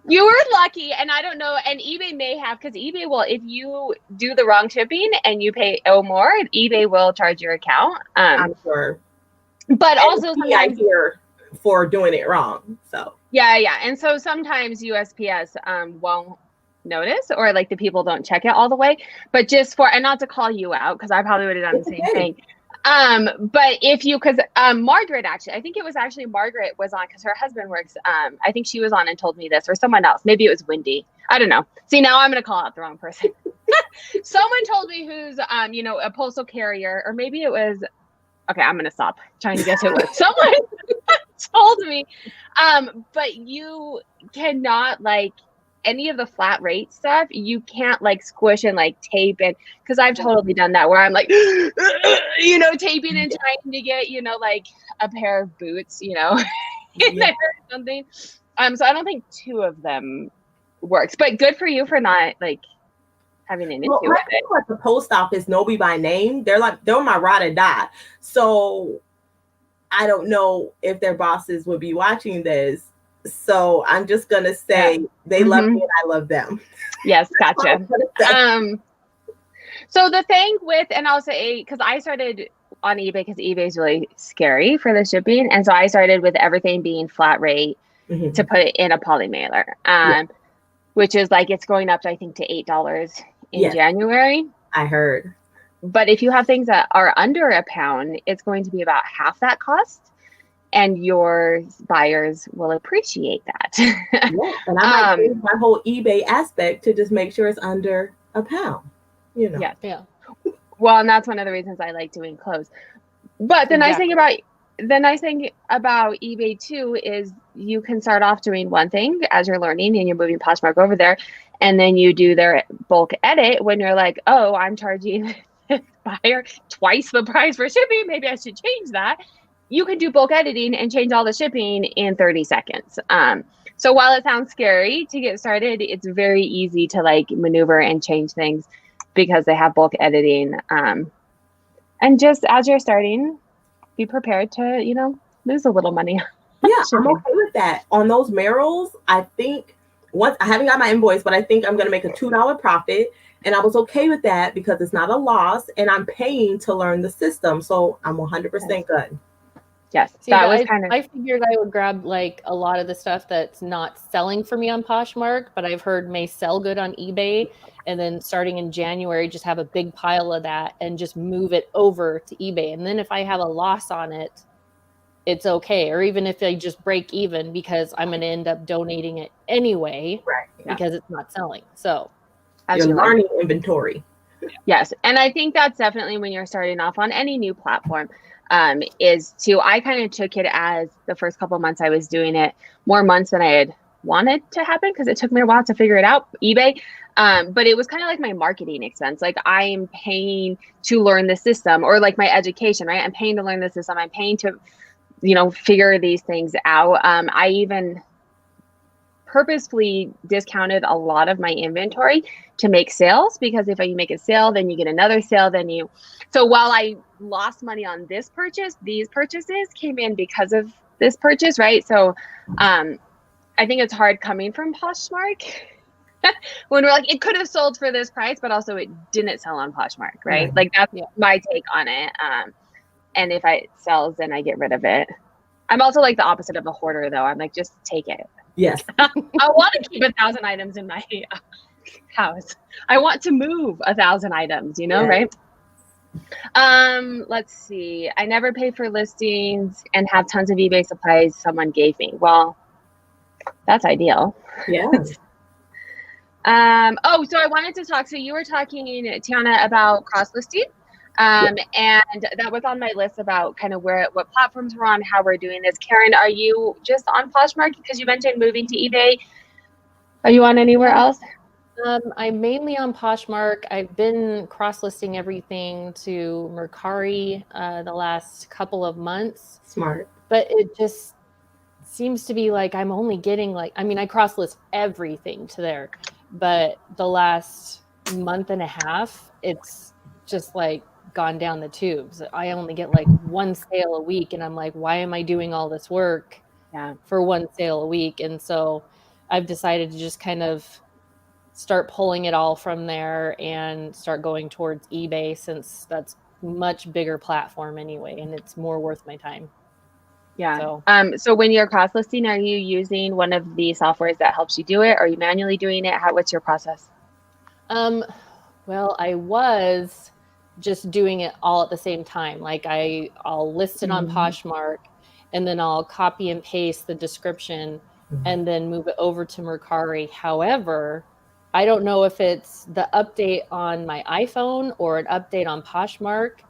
You were lucky, and I don't know, and eBay may have, because eBay will, if you do the wrong shipping and you owe more, eBay will charge your account. I'm sure. But and also sometimes here for doing it wrong. So yeah. And so sometimes USPS won't notice, or like the people don't check it all the way. But just and not to call you out, because I probably would have done the same thing. But if you, because Margaret, actually, I think it was actually Margaret was on, because her husband works, I think she was on and told me this, or someone else, maybe it was Wendy, I don't know. See, now I'm going to call out the wrong person. Someone told me who's, a postal carrier, or maybe it was, okay, I'm going to stop trying to guess who it was. Someone told me, but you cannot any of the flat rate stuff, you can't like squish and like tape it, because I've totally done that where I'm like, you know, taping and trying to get, you know, like a pair of boots, you know, in there or something. So I don't think 2 of them works, but good for you for not like having an issue with it. At the post office, nobody by name, they're my ride or die. So I don't know if their bosses would be watching this. So I'm just gonna say they love me and I love them. Yes, gotcha. So the thing with, and I'll say, because I started on eBay because eBay is really scary for the shipping, and so I started with everything being flat rate to put it in a poly mailer, which is like it's going up, I think, to $8 in January. I heard. But if you have things that are under £1, it's going to be about half that cost, and your buyers will appreciate that. And I might change my whole eBay aspect to just make sure it's under £1. You know. Yeah. Well, and that's one of the reasons I like doing clothes. But the nice thing about eBay too is you can start off doing one thing as you're learning and you're moving Poshmark over there, and then you do their bulk edit when you're like, oh, I'm charging this buyer twice the price for shipping. Maybe I should change that. You can do bulk editing and change all the shipping in 30 seconds. So while it sounds scary to get started, it's very easy to like maneuver and change things because they have bulk editing. And just as you're starting, be prepared to, you know, lose a little money. I'm okay with that. On those Merrills, I think once I haven't got my invoice, but I think I'm going to make a $2 profit. And I was okay with that because it's not a loss and I'm paying to learn the system. So I'm 100% good. Yes. See, that was kind of, I figured I would grab like a lot of the stuff that's not selling for me on Poshmark, but I've heard may sell good on eBay. And then starting in January, just have a big pile of that and just move it over to eBay. And then if I have a loss on it, it's okay. Or even if I just break even, because I'm going to end up donating it anyway, because it's not selling. So you're learning inventory. Yes. And I think that's definitely when you're starting off on any new platform, is to, I kind of took it as the first couple of months I was doing it, more months than I had wanted to happen because it took me a while to figure it out, eBay. But it was kind of like my marketing expense. Like I'm paying to learn the system, or like my education, right? I'm paying to learn the system. I'm paying to, you know, figure these things out. I even purposefully discounted a lot of my inventory to make sales, because if you make a sale, then you get another sale, so while I lost money on this purchase, these purchases came in because of this purchase, right? So I think it's hard coming from Poshmark when we're like, it could have sold for this price, but also it didn't sell on Poshmark, right? Like that's my take on it. And if it sells, then I get rid of it. I'm also like the opposite of a hoarder though. I'm like, just take it. Yes. I want to keep 1,000 items in my house. I want to move 1,000 items, you know, right? Let's see. I never pay for listings and have tons of eBay supplies someone gave me. Well, that's ideal. Yeah. Oh, so I wanted to talk. So you were talking, Tiana, about cross listing. And that was on my list about kind of what platforms we're on, how we're doing this. Karen, are you just on Poshmark? Because you mentioned moving to eBay. Are you on anywhere else? I'm mainly on Poshmark. I've been cross-listing everything to Mercari the last couple of months. Smart. But it just seems to be like I'm only getting like, I mean, I cross-list everything to there. But the last month and a half, it's just like gone down the tubes. I only get like one sale a week, and I'm like, why am I doing all this work for one sale a week? And so I've decided to just kind of start pulling it all from there and start going towards eBay, since that's much bigger platform anyway, and it's more worth my time. Yeah. So when you're cross listing, are you using one of the softwares that helps you do it? Are you manually doing it? What's your process? Well, I was just doing it all at the same time. Like I'll list it on Poshmark, and then I'll copy and paste the description and then move it over to Mercari. However, I don't know if it's the update on my iPhone or an update on Poshmark,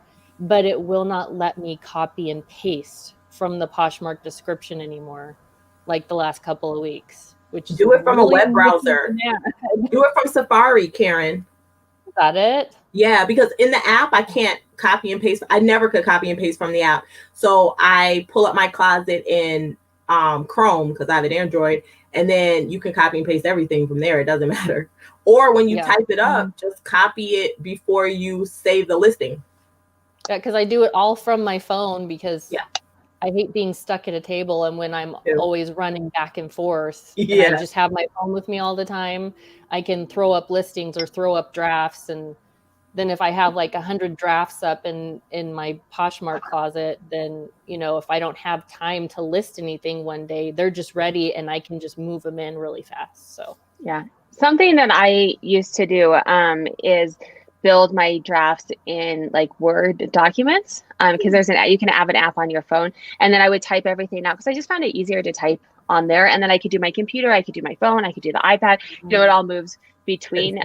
but it will not let me copy and paste from the Poshmark description anymore, like the last couple of weeks. which is Do it from a really web browser. Do it from Safari, Karen. Got it? Yeah, because in the app, I can't copy and paste. I never could copy and paste from the app. So I pull up my closet in Chrome because I have an Android, and then you can copy and paste everything from there. It doesn't matter. Or when you type it up, just copy it before you save the listing. Yeah, because I do it all from my phone because I hate being stuck at a table, and when I'm always running back and forth, and I just have my phone with me all the time, I can throw up listings or throw up drafts, and then if I have like 100 drafts up in my Poshmark closet, then, you know, if I don't have time to list anything one day, they're just ready and I can just move them in really fast. So yeah, something that I used to do is build my drafts in like Word documents because there's you can have an app on your phone, and then I would type everything out because I just found it easier to type on there, and then I could do my computer, I could do my phone, I could do the iPad, you know, it all moves between,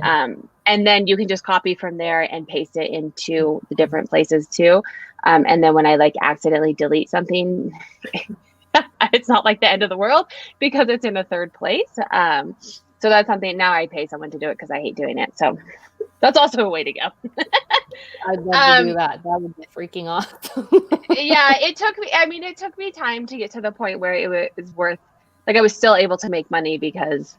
and then you can just copy from there and paste it into the different places too, and then when I like accidentally delete something, it's not like the end of the world because it's in a third place. So that's something now I pay someone to do it because I hate doing it. So that's also a way to go. I'd love to do that. That would be freaking awesome. Yeah, it took me time to get to the point where it was worth, like I was still able to make money because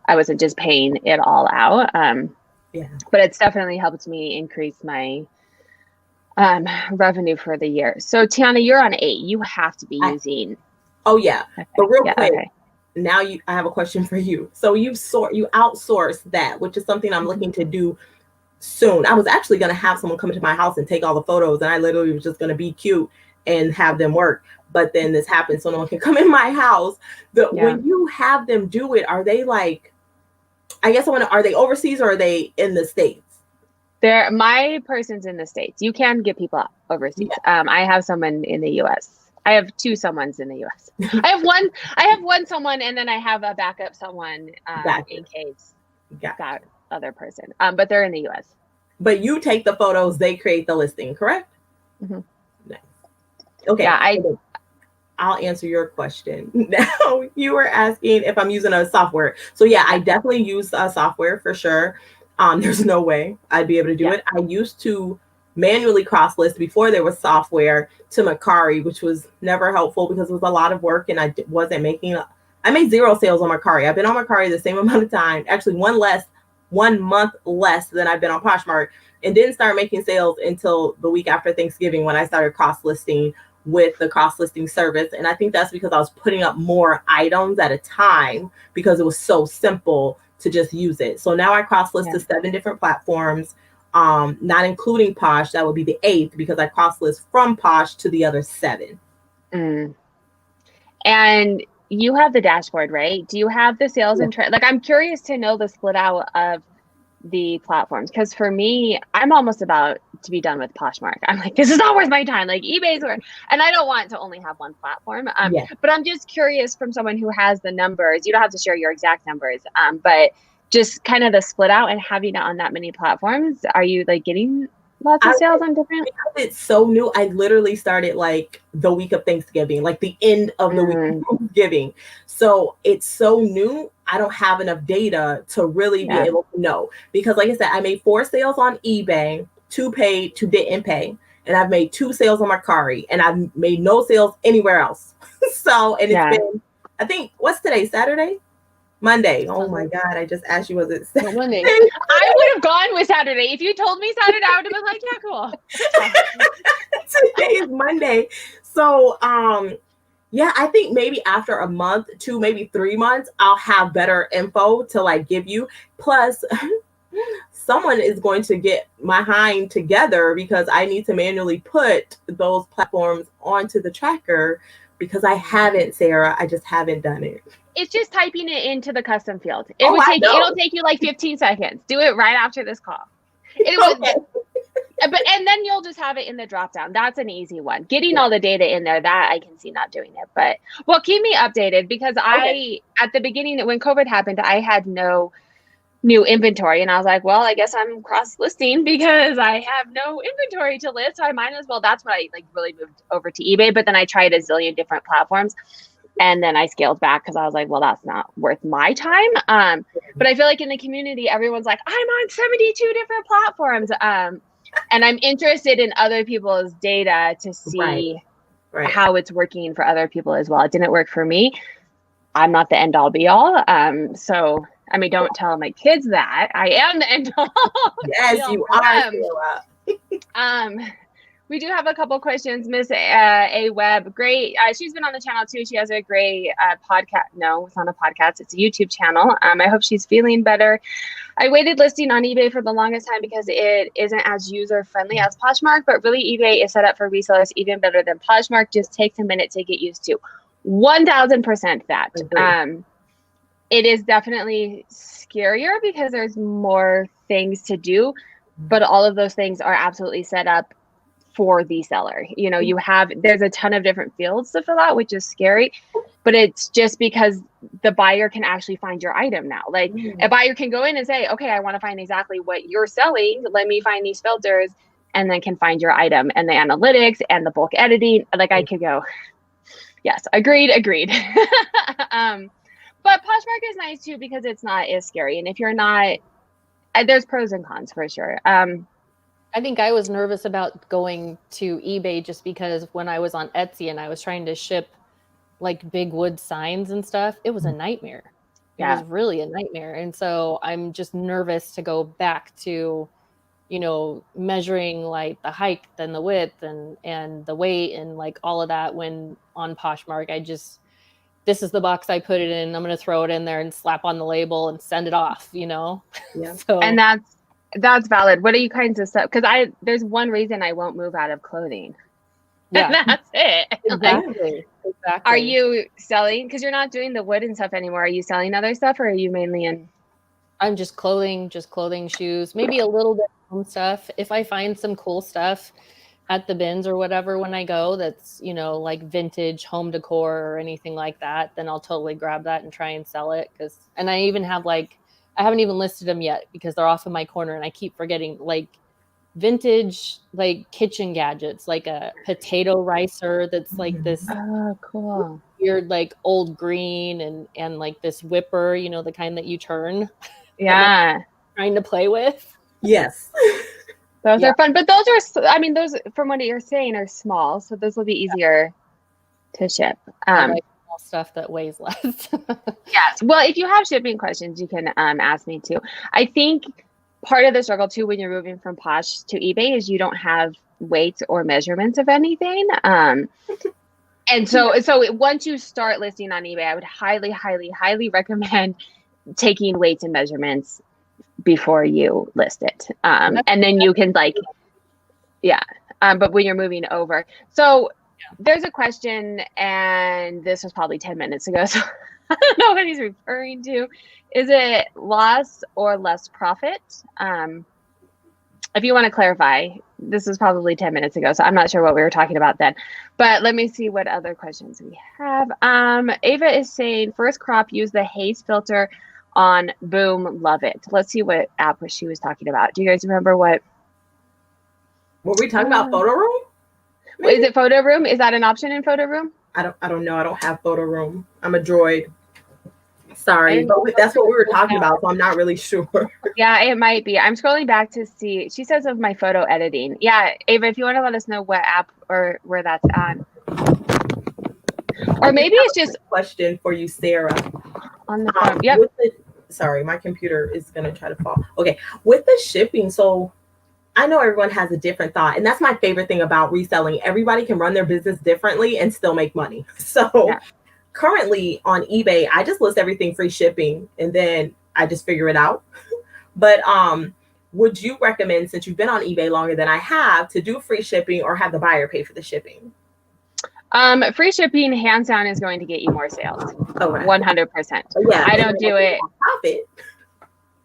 I wasn't just paying it all out. But it's definitely helped me increase my revenue for the year. So Tiana, you're on 8. You have to be using. Oh yeah. Okay. But real quick, now I have a question for you. So you outsource that, which is something I'm looking to do soon. I was actually going to have someone come to my house and take all the photos, and I literally was just going to be cute and have them work. But then this happened, so no one can come in my house. When you have them do it, are they like, are they overseas or are they in the States? My person's in the States. You can get people overseas. I have someone in the US. I have 2 someones in the US. I have one someone, and then I have a backup someone in case that other person. But they're in the US. But you take the photos, they create the listing, correct? Mm-hmm. Nice. Okay. Yeah, I'll answer your question. Now, you were asking if I'm using a software. So yeah, I definitely use a software for sure. There's no way I'd be able to do it. I used to manually cross list before there was software to Mercari, which was never helpful because it was a lot of work and I made 0 sales on Mercari. I've been on Mercari the same amount of time, actually 1 month less than I've been on Poshmark, and didn't start making sales until the week after Thanksgiving when I started cross listing with the cross listing service. And I think that's because I was putting up more items at a time because it was so simple to just use it. So now I cross list to 7 different platforms, not including Posh. That would be the 8th because I cross list from Posh to the other 7. And you have the dashboard, right? Do you have the sales and trade? Like, I'm curious to know the split out of the platforms, because for me, I'm almost about to be done with Poshmark. I'm like, this is not worth my time. Like, eBay's worth, and I don't want to only have one platform. But I'm just curious from someone who has the numbers. You don't have to share your exact numbers, but just kind of the split out and having it on that many platforms. Are you like getting lots of sales on different? Because it's so new. I literally started like the week of Thanksgiving, like the end of the week of Thanksgiving. So it's so new. I don't have enough data to really be able to know, because like I said, I made 4 sales on eBay, 2 paid, 2 didn't pay. And I've made 2 sales on Mercari, and I've made no sales anywhere else. So, and it's been, I think, what's today? Saturday? Monday. Oh my God. I just asked you, was it Saturday? Monday. I would have gone with Saturday. If you told me Saturday, I would have been like, yeah, cool. Today is Monday. So, yeah, I think maybe after a month, 2, maybe 3 months, I'll have better info to like give you. Plus, someone is going to get my hind together because I need to manually put those platforms onto the tracker because I haven't, Sarah. I just haven't done it. It's just typing it into the custom field. It'll take you like 15 seconds. Do it right after this call. And then you'll just have it in the drop down. That's an easy one. Getting all the data in there, that I can see not doing it. But well, keep me updated, because at the beginning when COVID happened, I had no new inventory, and I was like, well, I guess I'm cross listing because I have no inventory to list. So I might as well. That's what I like really moved over to eBay. But then I tried a zillion different platforms, And then I scaled back because I was like, well, that's not worth my time. But I feel like in the community, everyone's like, I'm on 72 different platforms. And I'm interested in other people's data to see how it's working for other people as well. It didn't work for me. I'm not the end all be all. So, I mean, don't tell my kids that. I am the end all. Yes, you are, Sarah. We do have a couple questions. Miss A Webb, great. She's been on the channel too. She has a great podcast. No, it's not a podcast. It's a YouTube channel. I hope she's feeling better. I waited listing on eBay for the longest time because it isn't as user friendly as Poshmark, but really eBay is set up for resellers even better than Poshmark. Just takes a minute to get used to. 1000% that. It is definitely scarier because there's more things to do, but all of those things are absolutely set up for the seller. You know, there's a ton of different fields to fill out, which is scary, but it's just because the buyer can actually find your item now. Like a buyer can go in and say, okay, I want to find exactly what you're selling. Let me find these filters, and then can find your item and the analytics and the bulk editing. Like I could go, yes, agreed. But Poshmark is nice too, because it's not as scary. And if you're not, there's pros and cons for sure. I think I was nervous about going to eBay just because when I was on Etsy and I was trying to ship like big wood signs and stuff, it was a nightmare. It was really a nightmare. And so I'm just nervous to go back to, you know, measuring like the height and the width and the weight and like all of that when on Poshmark. This is the box I put it in. I'm going to throw it in there and slap on the label and send it off, you know? Yeah. And that's valid. What are you kinds of stuff? Because there's one reason I won't move out of clothing. Yeah. And that's it. Exactly. Exactly. Are you selling? Because you're not doing the wood and stuff anymore. Are you selling other stuff, or are you mainly in? I'm just clothing, shoes, maybe a little bit of home stuff. If I find some cool stuff at the bins or whatever when I go that's, you know, like vintage home decor or anything like that, then I'll totally grab that and try and sell it. And I even have like, I haven't even listed them yet because they're off in my corner and I keep forgetting, like vintage, like kitchen gadgets, like a potato ricer that's like this cool weird, like old green and like this whipper, you know, the kind that you turn. Yeah. Like trying to play with. Yes. Those are fun, but those from what you're saying are small, so those will be easier to ship. I like small stuff that weighs less. Yes. Well, if you have shipping questions, you can ask me too. I think part of the struggle too when you're moving from Posh to eBay is you don't have weights or measurements of anything. And so once you start listing on eBay, I would highly, highly, highly recommend taking weights and measurements before you list it. And then you can but when you're moving over. So there's a question, and this was probably 10 minutes ago, so I don't know what he's referring to. Is it loss or less profit? If you want to clarify, this was probably 10 minutes ago, so I'm not sure what we were talking about then. But let me see what other questions we have. Ava is saying, first crop, use the haze filter on Boom, love it. Let's see what app she was talking about. Do you guys remember what? Were we talking about Photo Room? Maybe? Is it Photo Room? Is that an option in Photo Room? I don't know. I don't have Photo Room. I'm a droid. Sorry, but that's what we were talking about, so I'm not really sure. Yeah, it might be. I'm scrolling back to see. She says of my photo editing. Yeah, Ava, if you want to let us know what app or where that's on. Or maybe it's just a question for you, Sarah. On the phone. Yep. Sorry, my computer is gonna try to fall. Okay, with the shipping, so I know everyone has a different thought, and that's my favorite thing about reselling. Everybody can run their business differently and still make money. So currently on eBay, I just list everything free shipping, and then I just figure it out. But would you recommend, since you've been on eBay longer than I have, to do free shipping or have the buyer pay for the shipping? Free shipping, hands down, is going to get you more sales. Okay. 100%. Yeah, I don't do it. Profit.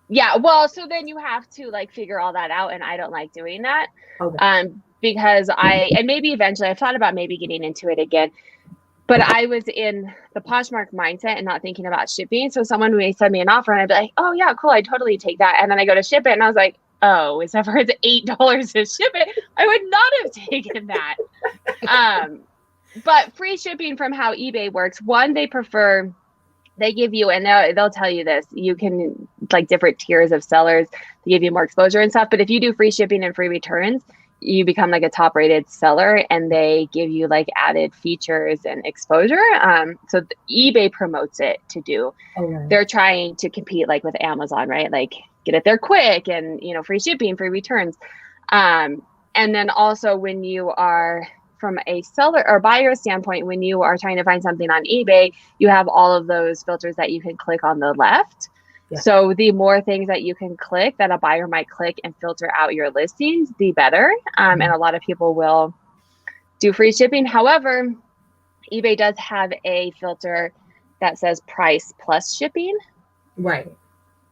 Yeah, well, so then you have to like figure all that out, and I don't like doing that. Okay. Because and maybe eventually I've thought about maybe getting into it again, but I was in the Poshmark mindset and not thinking about shipping. So someone may send me an offer and I'd be like, oh yeah, cool, I'd totally take that. And then I go to ship it and I was like, oh, except for it's $8 to ship it, I would not have taken that. But free shipping from how eBay works, one, they give you, and they'll tell you this, you can, like different tiers of sellers, they give you more exposure and stuff. But if you do free shipping and free returns, you become like a top rated seller, and they give you like added features and exposure. So eBay promotes it to do. Okay. They're trying to compete like with Amazon, right? Like get it there quick, and free shipping, free returns. And then also when you are from a seller or buyer standpoint, when you are trying to find something on eBay, you have all of those filters that you can click on the left. Yeah. So the more things that you can click, that a buyer might click and filter out your listings, the better. And a lot of people will do free shipping. However, eBay does have a filter that says price plus shipping. Right.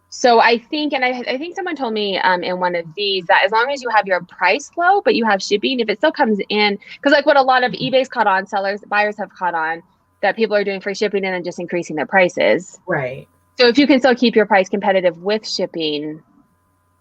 So I think, and I think someone told me in one of these that as long as you have your price low, but you have shipping, if it still comes in, because like what a lot of eBay's caught on, buyers have caught on, that people are doing free shipping and then just increasing their prices. Right. So if you can still keep your price competitive with shipping,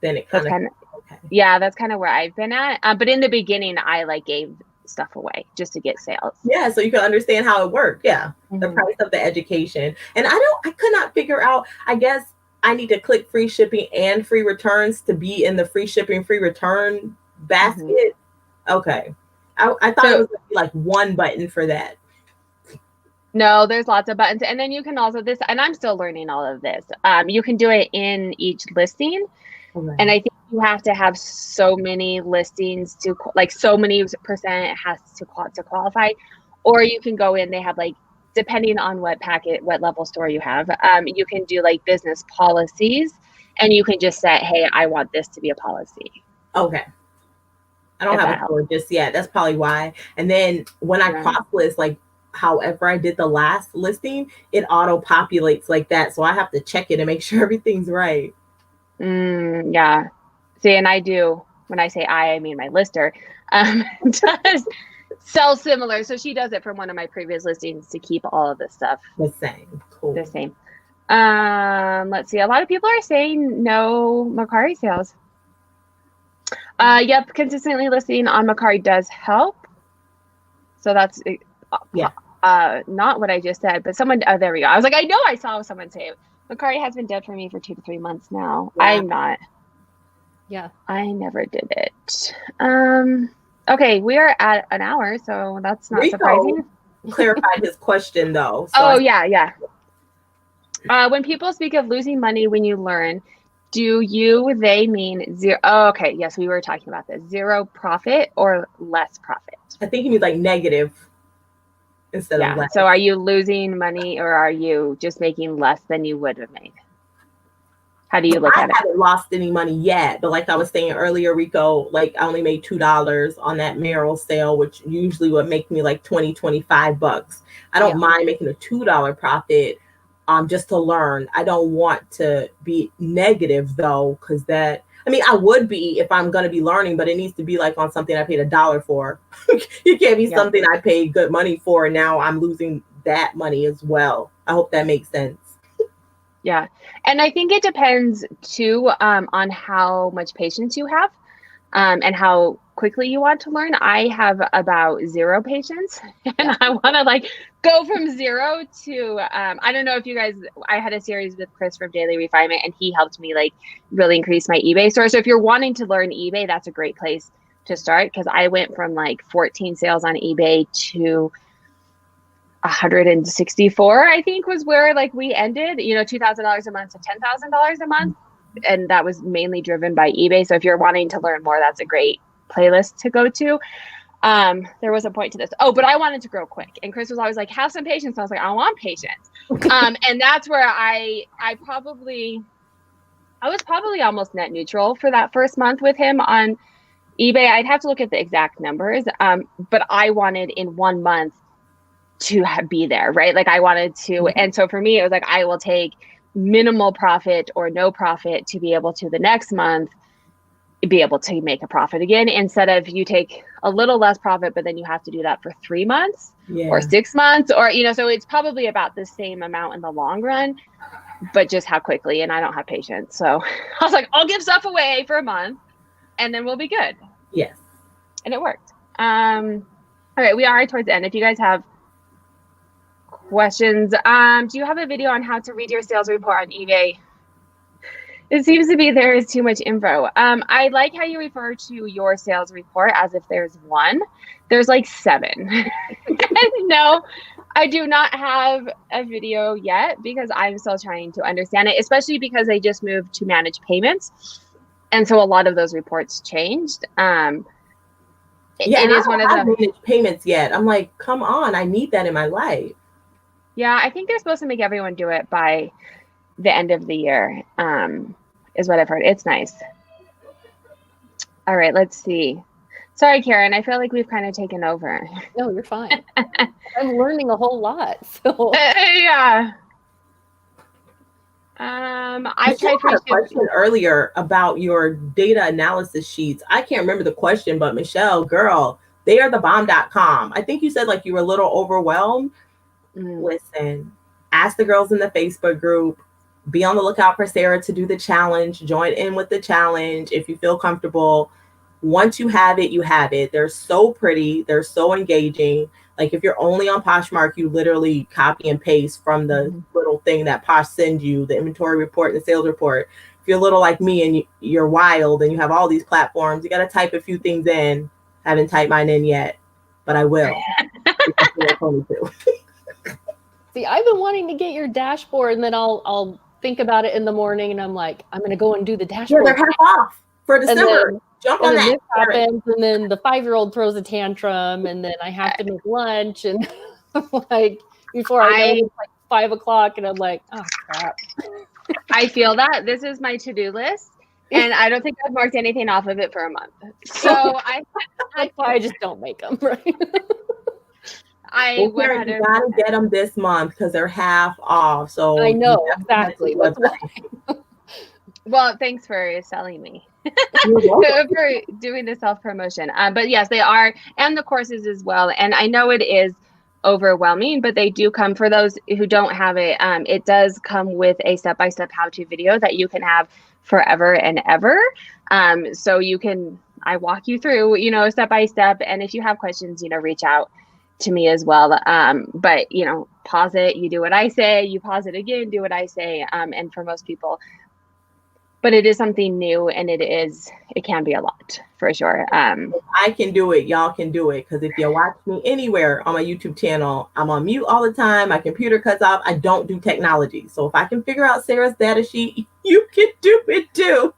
then it kind of, okay. Yeah, that's kind of where I've been at. But in the beginning, I like gave stuff away just to get sales. Yeah, so you can understand how it worked. Yeah, the price of the education. And I could not figure out, I guess I need to click free shipping and free returns to be in the free shipping, free return basket. Okay. I thought it was like one button for that. No, there's lots of buttons. And then you can also and I'm still learning all of this. You can do it in each listing. Okay. And I think you have to have so many listings to like so many percent it has to qualify. Or you can go in, they have like, depending on what level store you have, you can do like business policies, and you can just say, hey, I want this to be a policy. Okay. I don't have a store just yet. That's probably why. And then when I cross list, like however I did the last listing, it auto populates like that. So I have to check it and make sure everything's right. Yeah. See, and I do, when I say I mean my lister, does sell similar. So she does it from one of my previous listings to keep all of this stuff the same. Cool. The same. Let's see. A lot of people are saying no Mercari sales. Yep. Consistently listing on Mercari does help. So that's not what I just said, but someone, oh, there we go. I was like, I know I saw someone say it. Mercari has been dead for me for 2 to 3 months now. Yeah. I'm not. Yeah. I never did it. Okay, we are at an hour, so that's not surprising. Clarified his question though. So yeah. When people speak of losing money when you learn, they mean zero? Oh, okay, yes, we were talking about this. Zero profit or less profit? I think you mean like negative instead of less. So are you losing money, or are you just making less than you would have made? How do you look at it? I haven't lost any money yet, but like I was saying earlier, Rico, like I only made $2 on that Merrill sale, which usually would make me like $20-25. I don't mind making a $2 profit just to learn. I don't want to be negative though, because I would be if I'm going to be learning, but it needs to be like on something I paid $1 for. You can't be something I paid good money for, and now I'm losing that money as well. I hope that makes sense. Yeah. And I think it depends too on how much patience you have and how quickly you want to learn. I have about 0 patience, and I want to like go from 0 to, I don't know if you guys, I had a series with Chris from Daily Refinement, and he helped me like really increase my eBay store. So if you're wanting to learn eBay, that's a great place to start, because I went from like 14 sales on eBay to 164, I think, was where like we ended, $2,000 a month to $10,000 a month. And that was mainly driven by eBay. So if you're wanting to learn more, that's a great playlist to go to. There was a point to this. Oh, but I wanted to grow quick. And Chris was always like, have some patience. I was like, I want patience. And that's where I was probably almost net neutral for that first month with him on eBay. I'd have to look at the exact numbers. But I wanted in 1 month to be there, right? Like I wanted to. And so for me, it was like, I will take minimal profit or no profit to be able to the next month be able to make a profit again, instead of you take a little less profit, but then you have to do that for 3 months or 6 months, or, so it's probably about the same amount in the long run, but just how quickly. And I don't have patience. So I was like, I'll give stuff away for a month and then we'll be good. Yes. And it worked. All right, we are towards the end. If you guys have questions, do you have a video on how to read your sales report on eBay? It seems to be there is too much info. I like how you refer to your sales report as if there's one. There's like 7. No, I do not have a video yet because I'm still trying to understand it, especially because I just moved to manage payments. And so a lot of those reports changed. Yeah, it is one of the managed payments yet. I'm like, come on, I need that in my life. Yeah, I think they're supposed to make everyone do it by the end of the year, is what I've heard. It's nice. All right, let's see. Sorry, Karen. I feel like we've kind of taken over. No, you're fine. I'm learning a whole lot. So yeah. I tried had a question earlier about your data analysis sheets. I can't remember the question, but Michelle, girl, they are the bomb.com. I think you said like you were a little overwhelmed. Listen, ask the girls in the Facebook group. Be on the lookout for Sarah to do the challenge. Join in with the challenge if you feel comfortable. Once you have it, you have it. They're so pretty. They're so engaging. Like if you're only on Poshmark, you literally copy and paste from the little thing that Posh sends you, the inventory report, the sales report. If you're a little like me and you're wild and you have all these platforms, you got to type a few things in. Haven't typed mine in yet, but I will. See, I've been wanting to get your dashboard, and then I'll think about it in the morning, and I'm like, I'm going to go and do the dashboard. Yeah, they're half off for December. Jump on that. This happens, and then the 5-year-old throws a tantrum, and then I have to make lunch, and like before I know it's like 5 o'clock, and I'm like, oh crap. I feel that this is my to-do list, and I don't think I've marked anything off of it for a month. So that's why I just don't make them. Right. You gotta get them this month because they're half off. So I know exactly. That's why. Well, thanks for selling me. For doing the self-promotion. But yes, they are, and the courses as well. And I know it is overwhelming, but they do come, for those who don't have it, it does come with a step-by-step how-to video that you can have forever and ever. So I walk you through, step by step. And if you have questions, reach out to me as well. But pause it, you do what I say, you pause it again, do what I say. And for most people, but it is something new, and it can be a lot for sure. I can do it. Y'all can do it. Because if you watch me anywhere on my YouTube channel, I'm on mute all the time. My computer cuts off. I don't do technology. So if I can figure out Sarah's data sheet, you can do it too.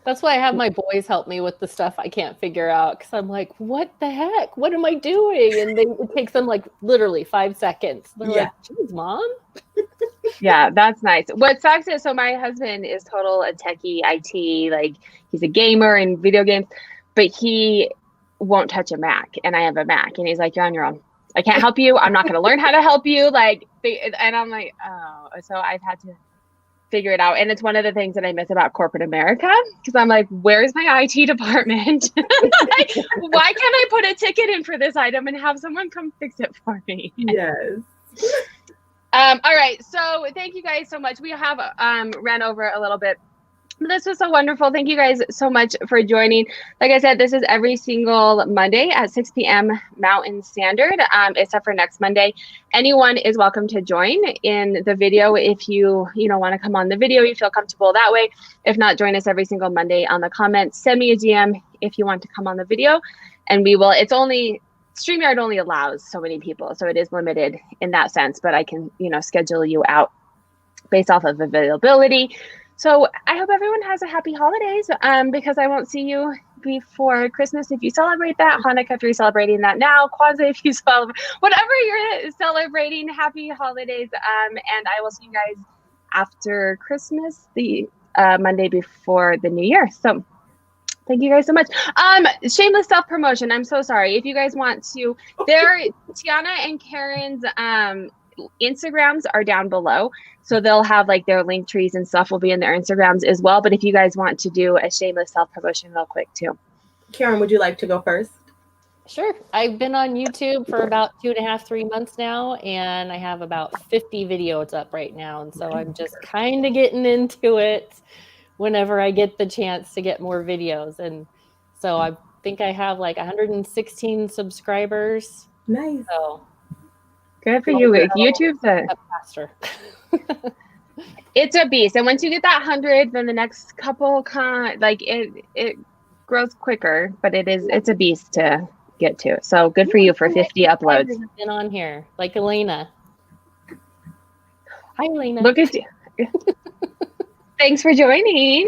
That's why I have my boys help me with the stuff I can't figure out. Because I'm like, what the heck? What am I doing? And it takes them like literally 5 seconds. They're like, geez, Mom. Yeah, that's nice. What sucks is, so my husband is total a techie IT, like he's a gamer in video games, but he won't touch a Mac, and I have a Mac, and he's like, you're on your own. I can't help you. I'm not going to learn how to help you. And I'm like, oh, so I've had to figure it out. And it's one of the things that I miss about corporate America, because I'm like, where's my IT department? Like, why can't I put a ticket in for this item and have someone come fix it for me? Yes. All right. So thank you guys so much. We have ran over a little bit. This was so wonderful. Thank you guys so much for joining. Like I said, this is every single Monday at 6 p.m. Mountain Standard, except for next Monday. Anyone is welcome to join in the video if you want to come on the video, you feel comfortable that way. If not, join us every single Monday on the comments. Send me a DM if you want to come on the video, and we will. StreamYard only allows so many people, so it is limited in that sense, but I can, schedule you out based off of availability. So I hope everyone has a happy holidays, because I won't see you before Christmas if you celebrate that, Hanukkah if you're celebrating that now, Kwanzaa if you celebrate, whatever you're celebrating, happy holidays. And I will see you guys after Christmas, the Monday before the New Year. So thank you guys so much. Shameless self-promotion. I'm so sorry. If you guys want to, Tiana and Karen's Instagrams are down below. So they'll have like their link trees and stuff will be in their Instagrams as well. But if you guys want to do a shameless self-promotion real quick too. Karen, would you like to go first? Sure. I've been on YouTube for about 2.5, 3 months now, and I have about 50 videos up right now. And so I'm just kind of getting into it whenever I get the chance to get more videos. And so I've think I have like 116 subscribers. Nice. So Good for you. YouTube's faster. It's a beast. And once you get that 100, then the next couple it grows quicker, but it's a beast to get to. So good for you for 50 uploads. Been on here, like Elena. Hi, Elena. Look at you. Thanks for joining.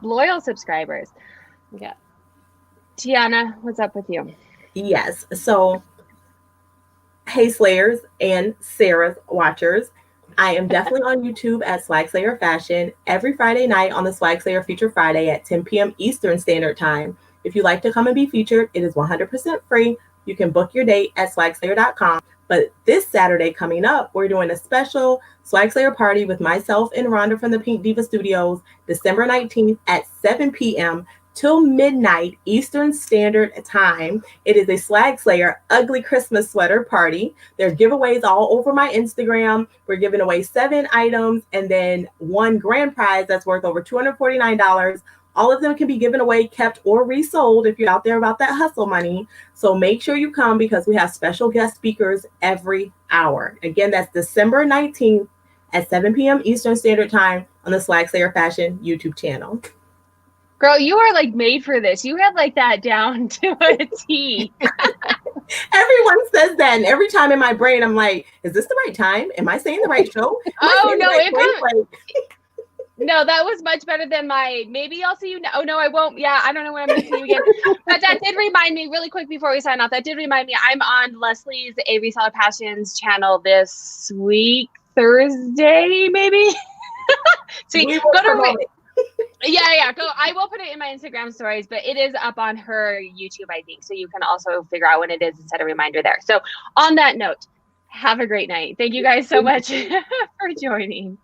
Loyal subscribers. Yeah. Tiana, what's up with you? Yes. So, hey, Slayers and Sarah's watchers. I am definitely on YouTube at Swag Slayer Fashion every Friday night on the Swag Slayer Feature Friday at 10 p.m. Eastern Standard Time. If you'd like to come and be featured, it is 100% free. You can book your date at swagslayer.com. But this Saturday coming up, we're doing a special Swag Slayer party with myself and Rhonda from the Pink Diva Studios, December 19th at 7 p.m. till midnight Eastern Standard Time. It is a Swag Slayer ugly Christmas sweater party. There are giveaways all over my Instagram. We're giving away 7 items and then 1 grand prize that's worth over $249. All of them can be given away, kept, or resold if you're out there about that hustle money. So make sure you come because we have special guest speakers every hour. Again, that's December 19th at 7 p.m. Eastern Standard Time on the Swag Slayer Fashion YouTube channel. Girl, you are like made for this. You have like that down to a T. Everyone says that, and every time in my brain, I'm like, is this the right time? Am I saying the right show? Oh, no, no, that was much better than my, maybe I'll see you now. Oh, no, I won't. Yeah, I don't know when I'm going to see you again. But that did remind me, really quick before we sign off, that did remind me, I'm on Leslie's A Reseller Passions channel this week, Thursday, maybe? So go to yeah, go. I will put it in my Instagram stories, but it is up on her YouTube, I think. So you can also figure out when it is and set a reminder there. So on that note, have a great night. Thank you guys so much for joining.